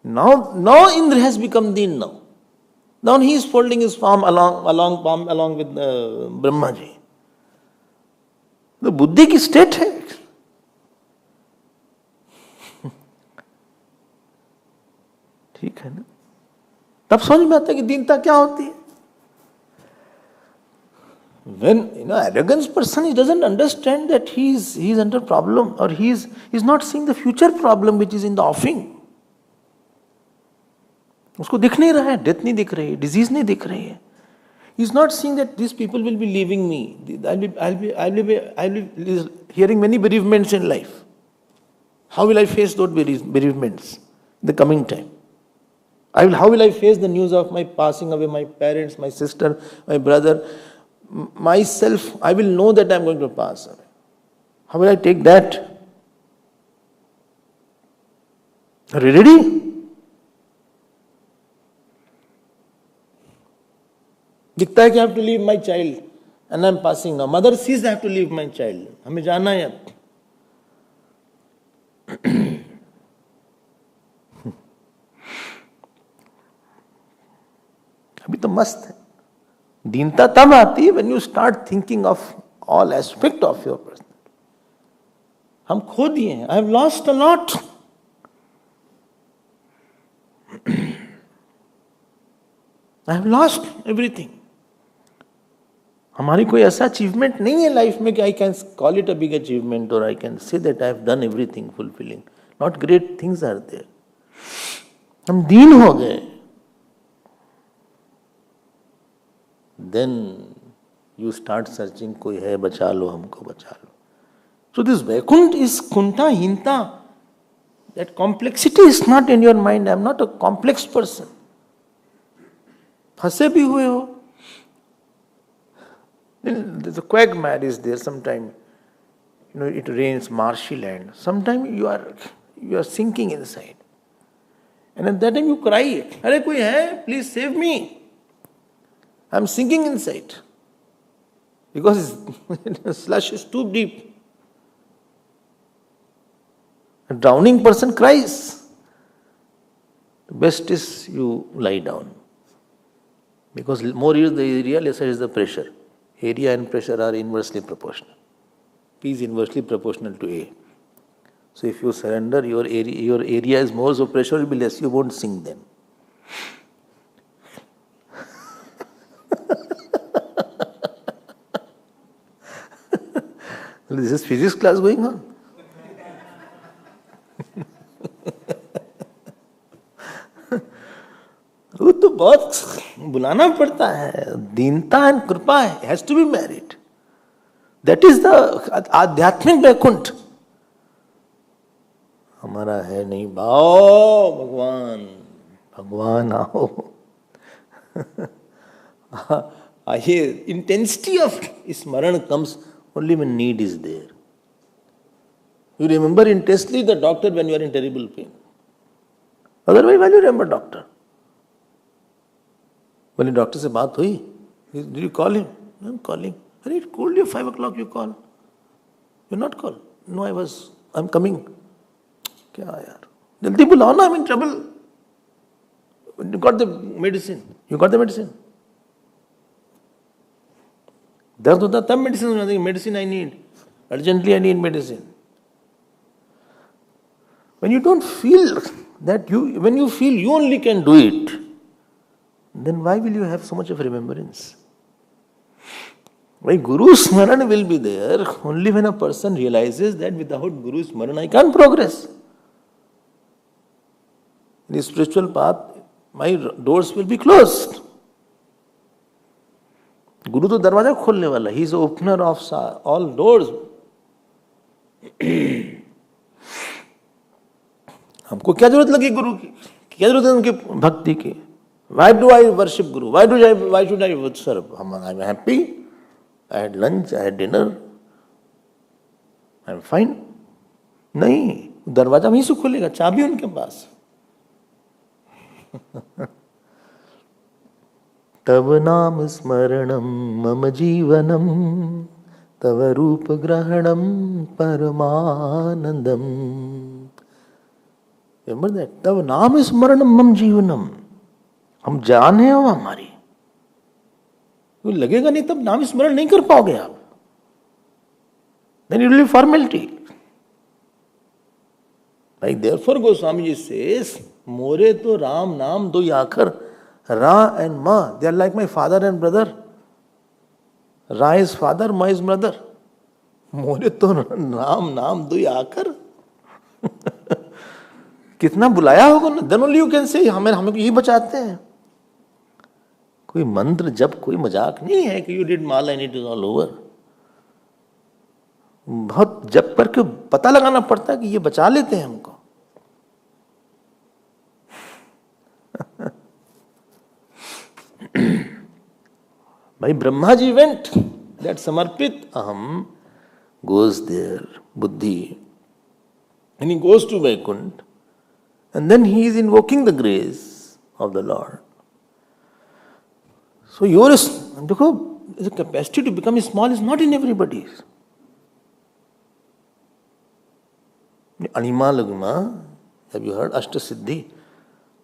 Now Indra has become deen now. Now he is folding his palm along with Brahma ji. The बुद्धि की state है. ठीक है ना. तब समझ में आता है कि दीनता क्या होती है. When arrogance person, he doesn't understand that he is under problem, or he is not seeing the future problem which is in the offing. उसको दिख नहीं रहा है, डेथ नहीं दिख रही है, डिजीज नहीं दिख रही है. He is not seeing that these people will be leaving me. I'll be hearing many bereavements in life. How will I face those bereavements in the coming time? How will I face the news of my passing away, my parents, my sister, my brother, myself? I will know that I am going to pass away. How will I take that? Are you ready? दिखता है कि I have to leave my child and I am passing now. Mother sees I have to leave my child. हमें जाना है अब. अभी तो मस्त है. दीनता तब आती है when you start thinking of all aspect of your personality. हम खो दिए हैं. I have lost a lot. I have lost everything. हमारी कोई ऐसा अचीवमेंट नहीं है लाइफ में कि I can call it a big achievement और I can say that I have done everything fulfilling. Not great things are there. हम दीन हो गए. Then You start searching, koi hai, bacha lo, humko bacha lo. So this Vaikuntha is kunta hinta. That complexity is not in your mind. I am not a complex person. फंसे भी हुए हो. The quagmire is there sometime. It rains marshy land. Sometimes you are sinking inside. And at that time you cry, "Arey koi hai? Please save me. I am sinking inside." Because the slush is too deep. A drowning person cries. The best is you lie down. Because more is the area, lesser is the pressure. Area and pressure are inversely proportional. P is inversely proportional to A. So if you surrender, your area is more, so pressure will be less. You won't sink then. This is physics class going on. वो तो बहुत बुलाना पड़ता है. Dinata and kripa has to be married. That is the adhyatmik Vaikuntha. हमारा है नहीं भाव. भगवान भगवान आओ. आइए. इंटेंसिटी ऑफ स्मरण comes only when need is there. You remember intensely the doctor when you are in terrible pain. Otherwise, why do you remember doctor? When doctor से बात हुई, did you call him? No, I'm calling. I called you 5 o'clock. You call. You're not called. No, I'm coming. क्या यार? जल्दी बुलाओ ना. I'm in trouble. You got the medicine. You got the medicine. दर्द होता तब मेडिसिन होना. Medicine I need. Urgently I need medicine. When you don't feel that when you feel you only can do it, then why will you have so much of remembrance? Why Guru Smaran will be there only when a person realizes that without Guru Smaran I can't progress. In the spiritual path, my doors will be closed. Guru तो दरवाजा खोलने वाला. He is the opener of all doors. हमको क्या जरूरत लगी गुरु की? क्या जरूरत है उनकी भक्ति की? Why do I worship Guru? Why should I serve? I'm happy. I had lunch, I had dinner. I'm fine. नहीं, दरवाजा वहीं से खुलेगा. चाबी उनके पास. तब नाम स्मरणम मम जीवनम तव रूप ग्रहणम परमानंदम. Remember that? तब नाम स्मरणम मम जीवनम. हम जान है वो हमारी. वो लगेगा नहीं तब नाम स्मरण नहीं कर पाओगे आप. Then it will be formality. Like therefore Goswami ji says, मोरे तो राम नाम दो आखर. Ra and Ma, they are like my father and brother. Ra is father, Ma is brother. मोरे तो राम नाम दो आखर. कितना बुलाया होगा ना. Then only you can say हमें यही बचाते हैं. कोई मंत्र जब कोई मजाक नहीं है कि you did mala and it is all over. बहुत जब करके पता लगाना पड़ता है कि ये बचा लेते हैं हमको. भाई Brahma ji went. That samarpit aham goes there, buddhi, and he goes to Vaikunth, and then he is invoking the grace of the Lord. So the capacity to become small is not in everybody. Anima lagma, have you heard Ashtasiddhi?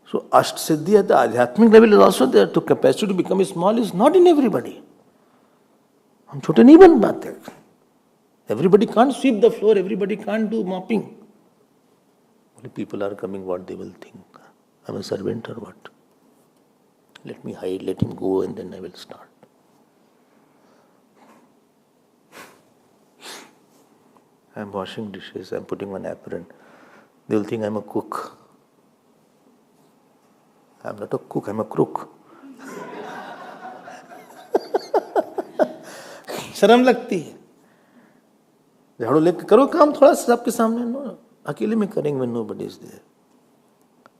So Ashtasiddhi at the Adhyaatmik level is also there. The capacity to become small is not in everybody. हम छोटे नहीं बन पाते. Everybody can't sweep the floor. Everybody can't do mopping. Only people are coming, what they will think. I'm a servant or what? Let me hide, let him go, and then I will start. I'm washing dishes, I'm putting on apron. They will think I'm a cook. I'm not a cook, I'm a crook. शर्म लगती है। झाड़ू लेके करो काम थोड़ा सा सबके सामने, नो अकेले में करेंगे when nobody is there.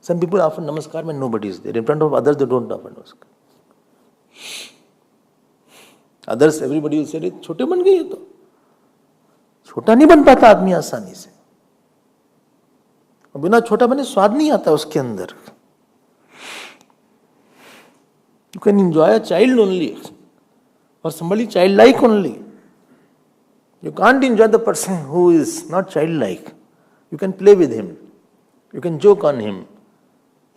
Some people offer namaskar when nobody is there. In front of others they don't offer namaskar. Others everybody will say छोटे बन गए, तो छोटा नहीं बन पाता आदमी आसानी से, और बिना छोटा बने स्वाद नहीं आता उसके अंदर. You can enjoy a child only, or somebody childlike only. You can't enjoy the person who is not childlike. You can play with him. You can joke on him.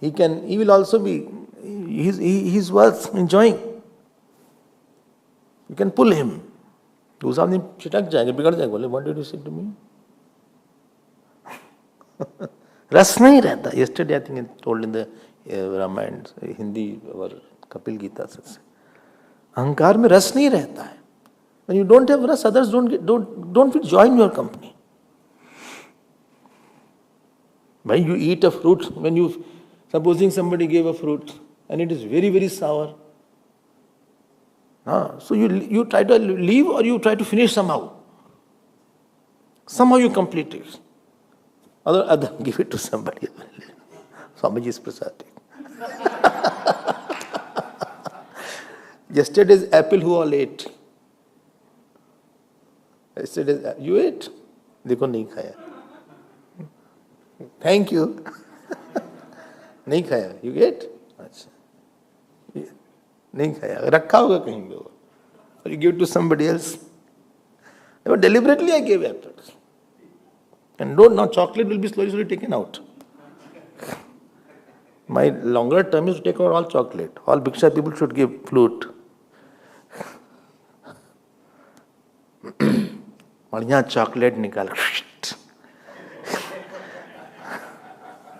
He will also be, he's worth enjoying. You can pull him. दूसरा आदमी छिटक जाएगा, बिगड़ जाएगा, बोले what did you say to me? रस नहीं रहता. Yesterday I think it told in the Ramayana, Hindi or Kapil Gita सत्संग. अहंकार में रस नहीं रहता है. When you don't have rasa, others don't feel joy in your company. When you eat a fruit, supposing somebody gave a fruit and it is very, very sour, so you try to leave or you try to finish somehow. Somehow you complete it. Other give it to somebody. Swami is prasading. Yesterday's apple who all ate? Yesterday's you ate? देखो नहीं खाया. Thank you. नहीं खाया. You ate? अच्छा. नहीं खाया. रखा होगा कहीं पे वो. Or you give it to somebody else. But deliberately I gave apples. And now chocolate will be slowly taken out. My longer term is to take out all chocolate. All Bhiksha people should give flute. बढ़िया chocolate निकाल.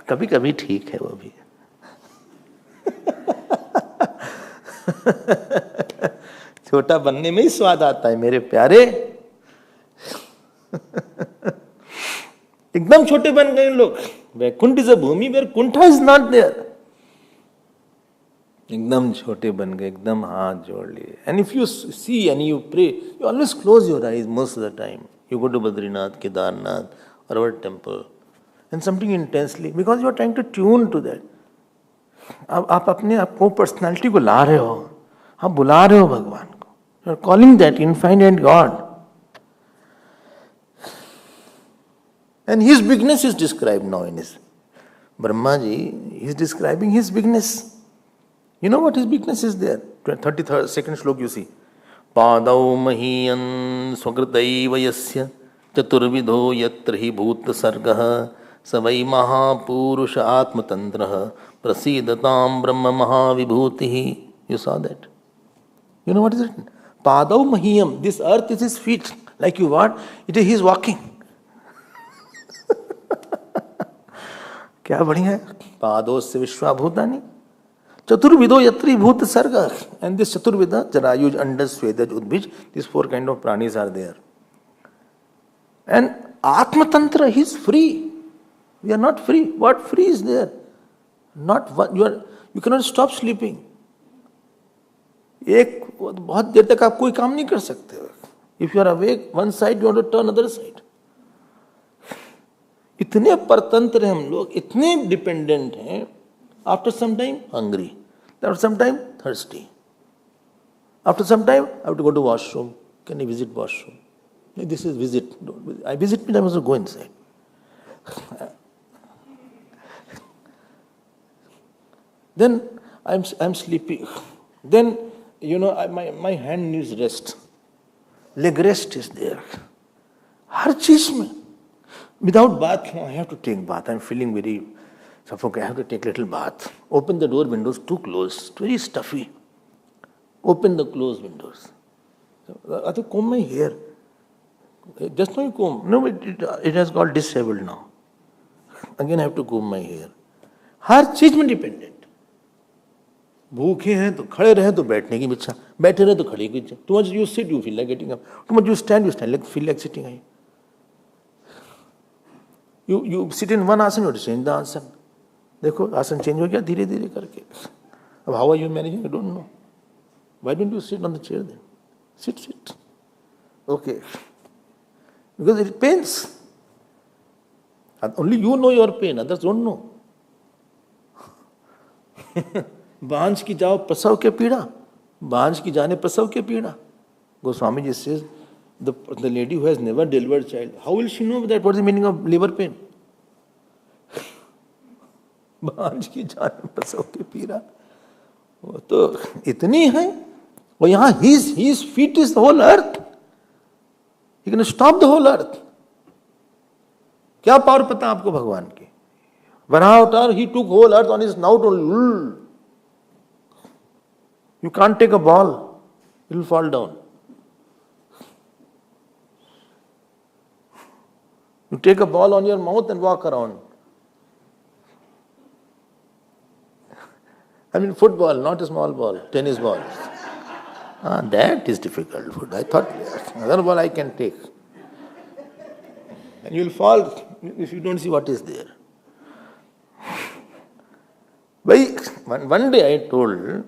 कभी कभी ठीक है वो भी. छोटा बनने में ही स्वाद आता है मेरे प्यारे. एकदम छोटे बन गए लोग. वैकुंठ इज अ भूमि वेयर कुंठा इज नॉट देयर. एकदम छोटे बन गए, एकदम हाथ जोड़ लिए. And if you see and you pray, you always close your eyes most of the time. You go to Badrinath, Kedarnath और our temple and something intensely because you are trying to tune to that. आप अपने आपको personality को ला रहे हो, आप बुला रहे हो भगवान को. You are calling that infinite God. And his bigness is described now in his Brahmaji. He is describing his bigness. You know what his bigness is there? 32nd slok you see. Padau mahiyan swagrataiva yasya chaturvidho yatra hi bhut sargah savai mahapurusha atmatandrah prasidatam brahma mahavibhutihi. You saw that? You know what is written? Padau mahiyam. This earth is his feet. Like you what? It is his walking. क्या बढ़िया है. पादोस्य विश्वाभूतानि चतुर्विदो यत्री भूत सर्ग. And this चतुर्विदा जरायुज अंडर स्वेदज उद्भिज, दिस 4 kind of प्राणीज आर देयर. एंड आत्मतंत्र he is free. We are not free. What free is there? Not you can not stop sleeping. एक बहुत देर तक आप कोई काम नहीं कर सकते. If you are awake one side you want to turn other side. इतने परतंत्र हैं हम लोग, इतने डिपेंडेंट हैं. After some time hungry, after some time thirsty, after some time I have to go to washroom. Can I visit washroom? This is visit. I visit me, I must go inside. Then I am sleepy. Then you know my hand needs rest. Leg rest is there. हर चीज में. Without bath, I have to take bath. I'm feeling very suffocated. I have to take little bath. Open the door windows too close. It's very stuffy. Open the closed windows. I have to comb my hair. Just now you comb. No, it has got disabled now. Again I have to comb my hair. हर चीज में dependent. भूखे हैं तो खड़े रहे तो बैठने की इच्छा, बैठे रहे तो खड़े की इच्छा. Too much you sit, you feel like getting up. Too much you stand, feel like sitting. You sit in one asana, you change the asana. देखो आसन चेंज हो गया धीरे धीरे करके. अब how are you managing? I don't know. Why don't you sit on the chair then? Sit. Okay. Because it pains. And only you know your pain, others don't know. बांझ की जाओ प्रसव के पीड़ा, बांझ की जाने प्रसव के पीड़ा. Goswami ji says, the lady who has never delivered a child, how will she know that what is the meaning of labor pain? बांझ की जाने प्रसव के पीड़ा. वो तो इतनी है. और यहाँ his feet is the whole earth. He can stop the whole earth. क्या पावर पता आपको भगवान की? Varaha avatar, he took whole earth on his snout only. You can't take a ball, it will fall down. You take a ball on your mouth and walk around. I mean football, not a small ball, tennis ball. That is difficult. I thought another ball I can take. And you will fall if you don't see what is there. One day I told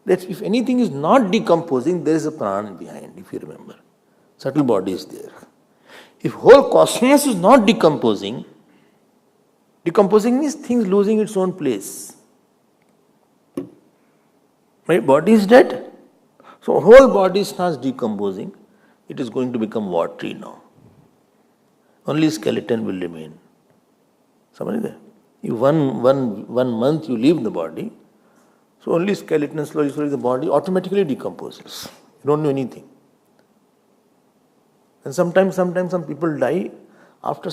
that if anything is not decomposing, there is a prana behind, if you remember. Subtle body is there. If whole cosmos is not decomposing, decomposing means things losing its own place. My body is dead. So whole body starts decomposing. It is going to become watery now. Only skeleton will remain. Somebody if one month you leave the body, so only skeleton, slowly the body automatically decomposes. You don't know anything. And sometimes some people die after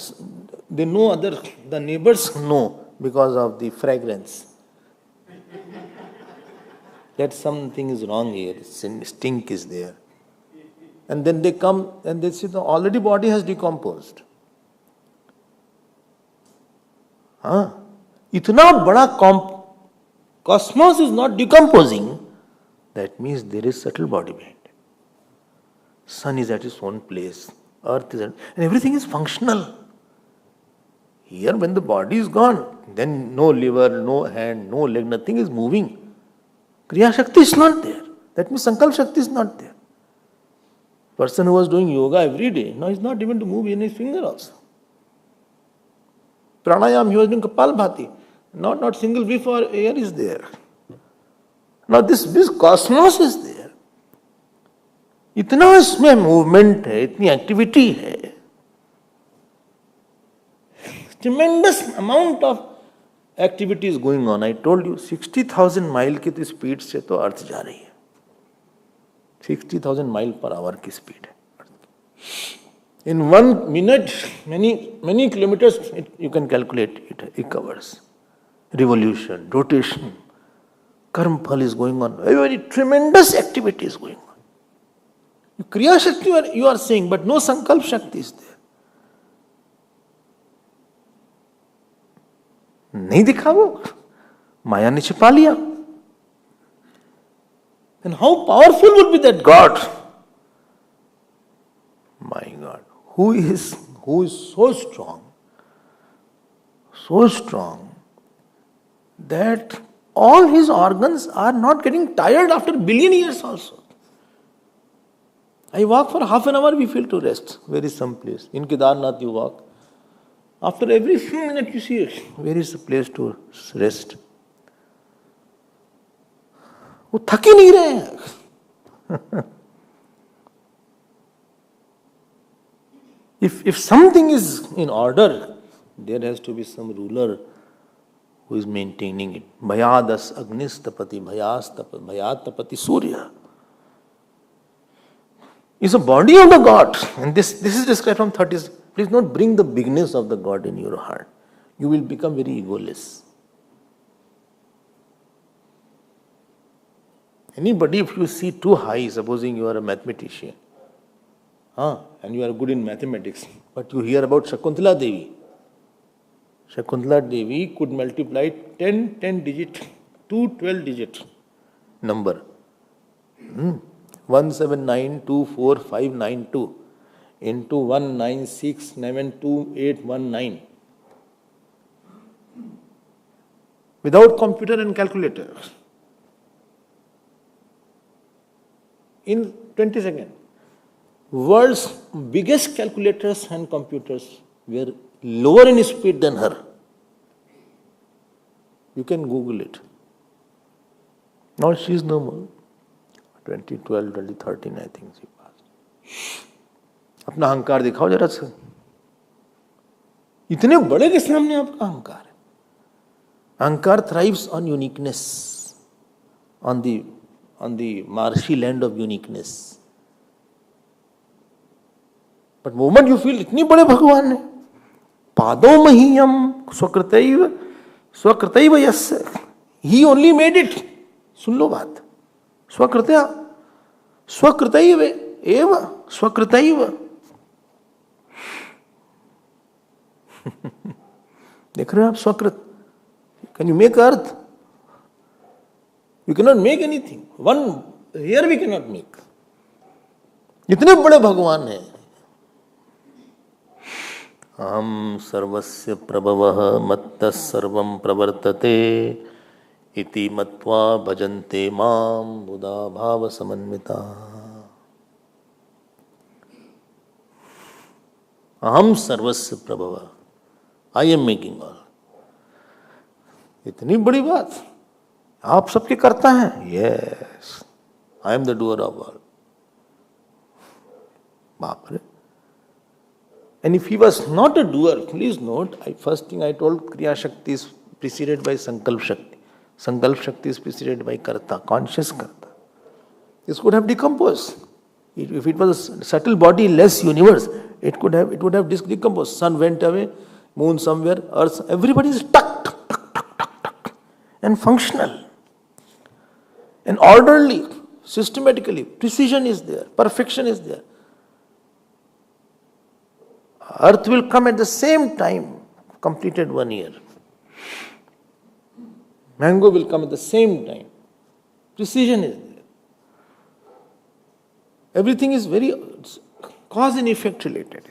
they know the neighbors know because of the fragrance that something is wrong here, stink is there. And then they come and they see the already body has decomposed. Itna bada cosmos is not decomposing, that means there is subtle body behind it. Sun is at its own place, earth is and everything is functional. Here when the body is gone, then no liver, no hand, no leg, nothing is moving. Kriya Shakti is not there. That means Sankalp Shakti is not there. Person who was doing yoga every day, now is not even to move in his finger also. Pranayam, he was doing Kapalbhati. Not single whiff or air is there. Now this cosmos is there. इतना इसमें movement है, इतनी activity है. Tremendous amount of activity is going on. I told you 60,000 mile की तो speed से तो अर्थ जा रही है. 60,000 mile per hour की speed है. In 1 minute, many kilometers you can calculate it covers. Revolution, rotation, karma phal is going on. Very tremendous activity is going on. Kriya Shakti you are saying, but no Sankalp Shakti is there. नहीं दिखा वो, माया ने छिपा लिया. And how powerful would be that God? My God, who is so strong that all his organs are not getting tired after billion years also. I walk for half an hour, we feel to rest. Where is some place? In Kedarnath you walk. After every few minutes you see, where is the place to rest? वो थक ही नहीं रहे हैं. If something is in order, there has to be some ruler who is maintaining it. Bhayadas agnistapati bhayat tapati surya. Is a body of the God. And this is described from 30s. Please don't bring the bigness of the God in your heart. You will become very egoless. Anybody, if you see too high, supposing you are a mathematician, and you are good in mathematics, but you hear about Shakuntala Devi. Shakuntala Devi could multiply 10 digit to 12 digit number. 179245592 into 196728819 without computer and calculator in 20 seconds. World's biggest calculators and computers were lower in speed than her. You can Google it. Now she is no more. 2012, 2013, I think she passed. अपना अहंकार दिखाओ जरा से. इतने बड़े के सामने आपका अहंकार है. अहंकार thrives on uniqueness, on the marshy land of uniqueness. But moment you feel इतनी बड़े भगवान है, पादो महीयम स्वकृतैव यस्य, he only made it. सुन लो बात. स्वकृतया स्वकृतैव एव स्वकृतैव. देख रहे हो आप स्वकृत. Can you make earth? You cannot make anything. One here we cannot make. इतने बड़े भगवान हैं. अहम सर्वस्य प्रभवः मत्तः सर्वं प्रवर्तते इति मत्वा भजन्ते मां बुधा भाव समन्विता. अहम सर्वस्य प्रभवः. I am making all. इतनी बड़ी बात. आप सबके करता है. Yes, I am the doer of all. बाप रे. And if he was not a doer, please note, first thing I told, Kriya Shakti is preceded by Sankalp Shakti. Sankalp Shakti is preceded by Karta, conscious Karta. This could have decomposed. If it was a subtle body, less universe, it would have decomposed. Sun went away, moon somewhere, earth, everybody is tuck, and functional. And orderly, systematically, precision is there, perfection is there. Earth will come at the same time, completed 1 year. Mango will come at the same time. Precision is there. Everything is very cause and effect related.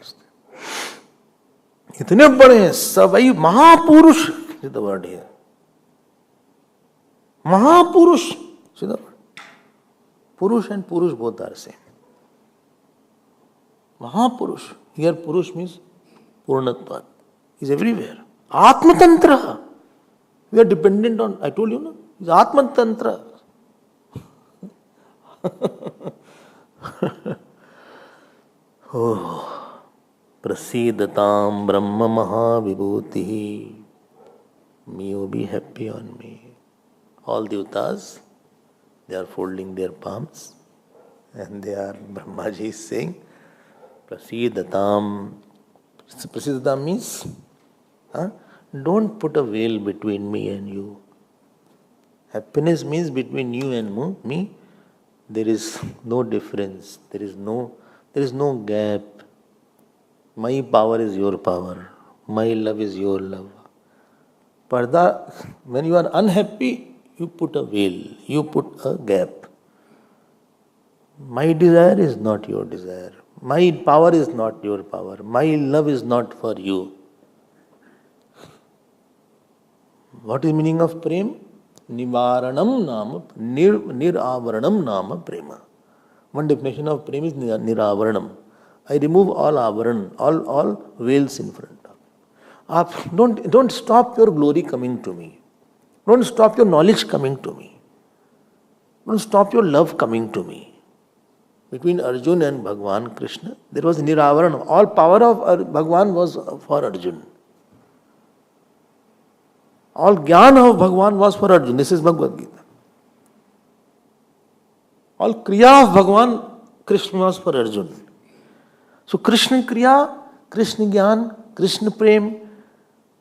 इतने बड़े हैं सवई महापुरुष. is the word here. Mahapurush. See the word. Purush and Purush both are same. Mahapurush. Here Purush means Purnatvat. Is everywhere. Atmatantra. We are dependent on, I told you, no? It's Atmatantra. Oh, Prasidatam Brahma Mahavibhuti. May you be happy on me. All devatas, they are folding their palms and they are, Brahmaji is saying, Prasidatam. Prasidatam means, don't put a veil between me and you. Happiness means between you and me, there is no difference. There is no gap. My power is your power. My love is your love. Parda, when you are unhappy, you put a veil. You put a gap. My desire is not your desire. My power is not your power. My love is not for you. What is meaning of prem? Nivaranam nama, niravaranam nama prema. One definition of prem is niravaranam. I remove all avaran, all veils in front of. Don't stop your glory coming to me. Don't stop your knowledge coming to me. Don't stop your love coming to me. Between Arjun and Bhagwan Krishna, there was niravaranam. All power of Bhagwan was for Arjun. All jnana of Bhagwan was for Arjun. This is Bhagavad Gita. All kriya of Bhagwan Krishna was for Arjun. So Krishna kriya, Krishna jnana, Krishna prem,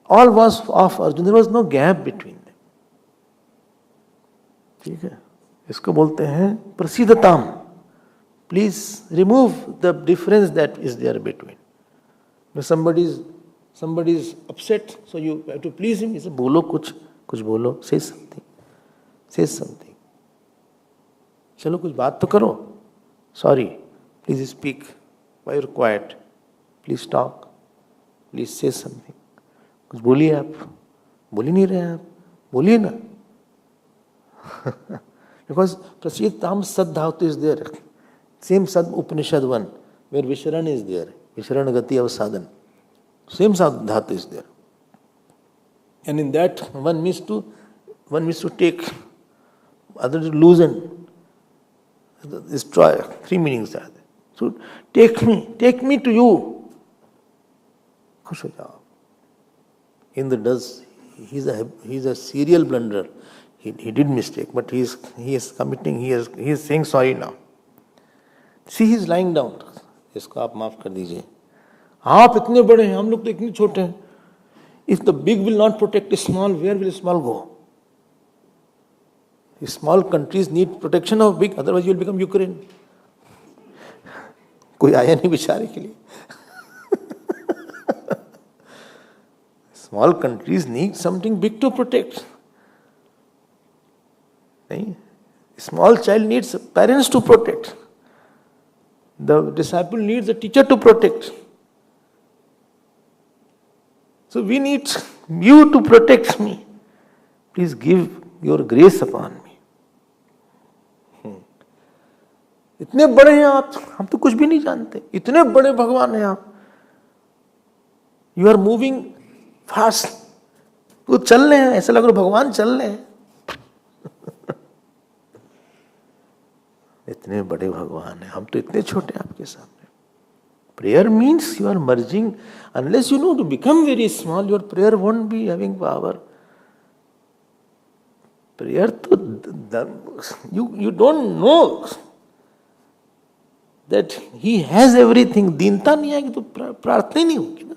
all was of Arjun. There was no gap between them. ठीक है, इसको बोलते हैं प्रसिद्धताम. Please remove the difference that is there between. When somebody is upset, so you have to please him. He says, "Bolo kuch bolo, say something, say something." चलो कुछ बात तो करो. Sorry, please speak. Why you're quiet? Please talk. Please say something. कुछ बोलिए आप. बोल ही नहीं रहे आप. बोलिए ना. Because Prasiddham Sad Dhatu is there. Same Sad Upanishad one. where Visharan is there. Visharan Gati of sadhan. Same dhatu is there. And in that one means to take, other to loosen, destroy. Three meanings are there. So take me to you. Khush ho jao. Indra does, he's a serial blunderer. He did mistake, but he is saying sorry now. See, he is lying down. इसको आप माफ कर दीजिए. आप इतने बड़े हैं, हम लोग तो इतने छोटे हैं. If the big will not protect the small, where will small go? The small countries need protection of big, otherwise you will become Ukraine. कोई आया नहीं बेचारे के लिए. Small countries need something big to protect. नहीं? Small child needs parents to protect. The disciple needs a teacher to protect. So we need you to protect me. Please give your grace upon me. इतने बड़े हैं आप, हम तो कुछ भी नहीं जानते. इतने बड़े भगवान हैं आप. You are moving fast. वो चल रहे हैं, ऐसा लग रहा है भगवान चल रहे हैं. इतने बड़े भगवान हैं, हम तो इतने छोटे हैं आपके सामने. Prayer means you are merging. Unless you know to become very small, your prayer won't be having power. Prayer to you don't know that he has everything. Deenta नहीं आएगी तो प्रार्थना ही नहीं होगी ना.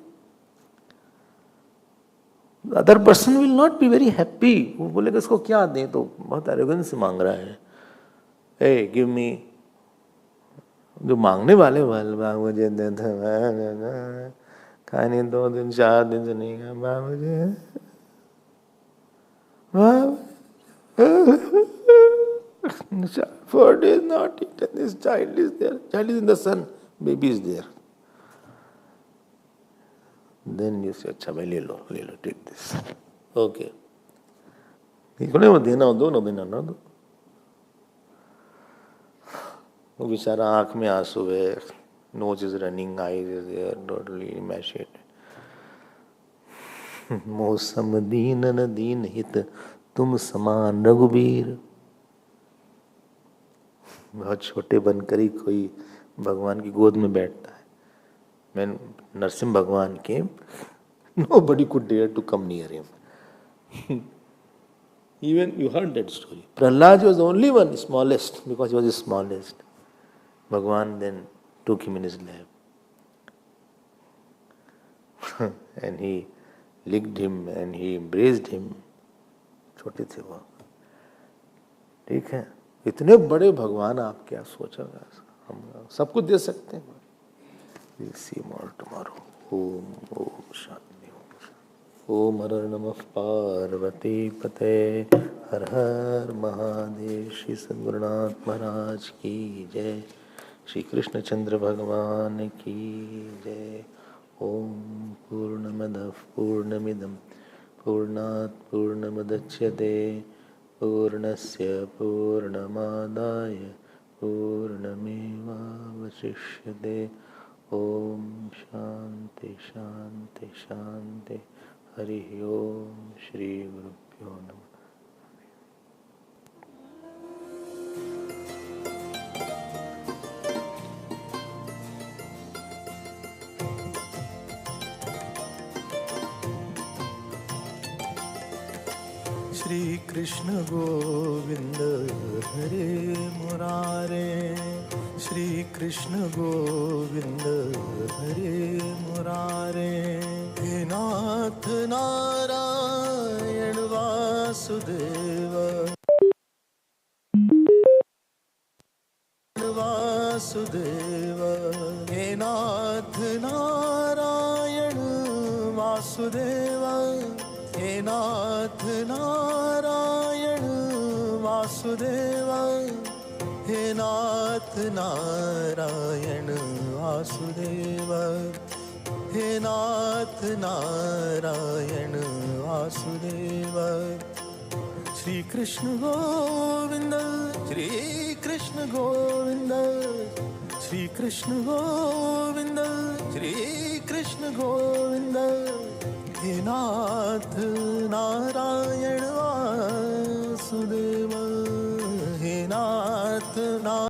The other person will not be very happy. वो बोलेगा इसको क्या दें, तो बहुत arrogance से मांग रहा है. Hey, give me. जो मांगने वाले मुझे दे दे, खाने 2 दिन 4 दिन से नहीं खा मुझे. For days not eaten. This child is there. Child is in the sun. Baby is there. Then you say, अच्छा भाई ले लो, take this. Okay. इसको नहीं वो देना हो दो, ना देना ना दो. वो बेचारा आँख में आंसू है, nose is running, eyes is there, totally emaciated. मौसम दीन न दीन हित तुम समान रघुबीर. बहुत छोटे बनकर ही कोई भगवान की गोद में बैठता है. मैं नरसिंह भगवान के nobody could dare to come near him. Even you heard that story. Prahlad was the only one, smallest, because he was the smallest. Bhagwan then took him in his lap. And he licked him and he embraced him. छोटे थे वो. ठीक है, इतने बड़े भगवान आप क्या सोचोगे, हम सब कुछ दे सकते हैं. We'll see more tomorrow. Om Shanti. Om Har Namah Parvati Pate. Har Har Mahadev. Shri Sadgurunath Maharaj ki jai. Shri Krishna Chandra Bhagavan ki jai. Om Purnamadav Purnamidam Purnat Purnamadachyate Purnasya Purnamadaya Purnameva Vasishyate. Om Shanti Shanti Shanti. Hari Om. Shri Gurubhyo Namah. Shri Krishna Govinda Hare Murare. Shri Krishna Govinda Hare Murare. He Nath Narayan Vasudeva. Vasudeva. He Nath Narayan Vasudeva. He Nath Narayan Vasudeva. He Nath Narayan Vasudeva. He Nath Narayan Vasudeva. Shri Krishna Govinda, Shri Krishna Govinda, Shri Krishna Govinda, Shri Krishna Govinda, He Nath Narayana Vasudeva, He Nath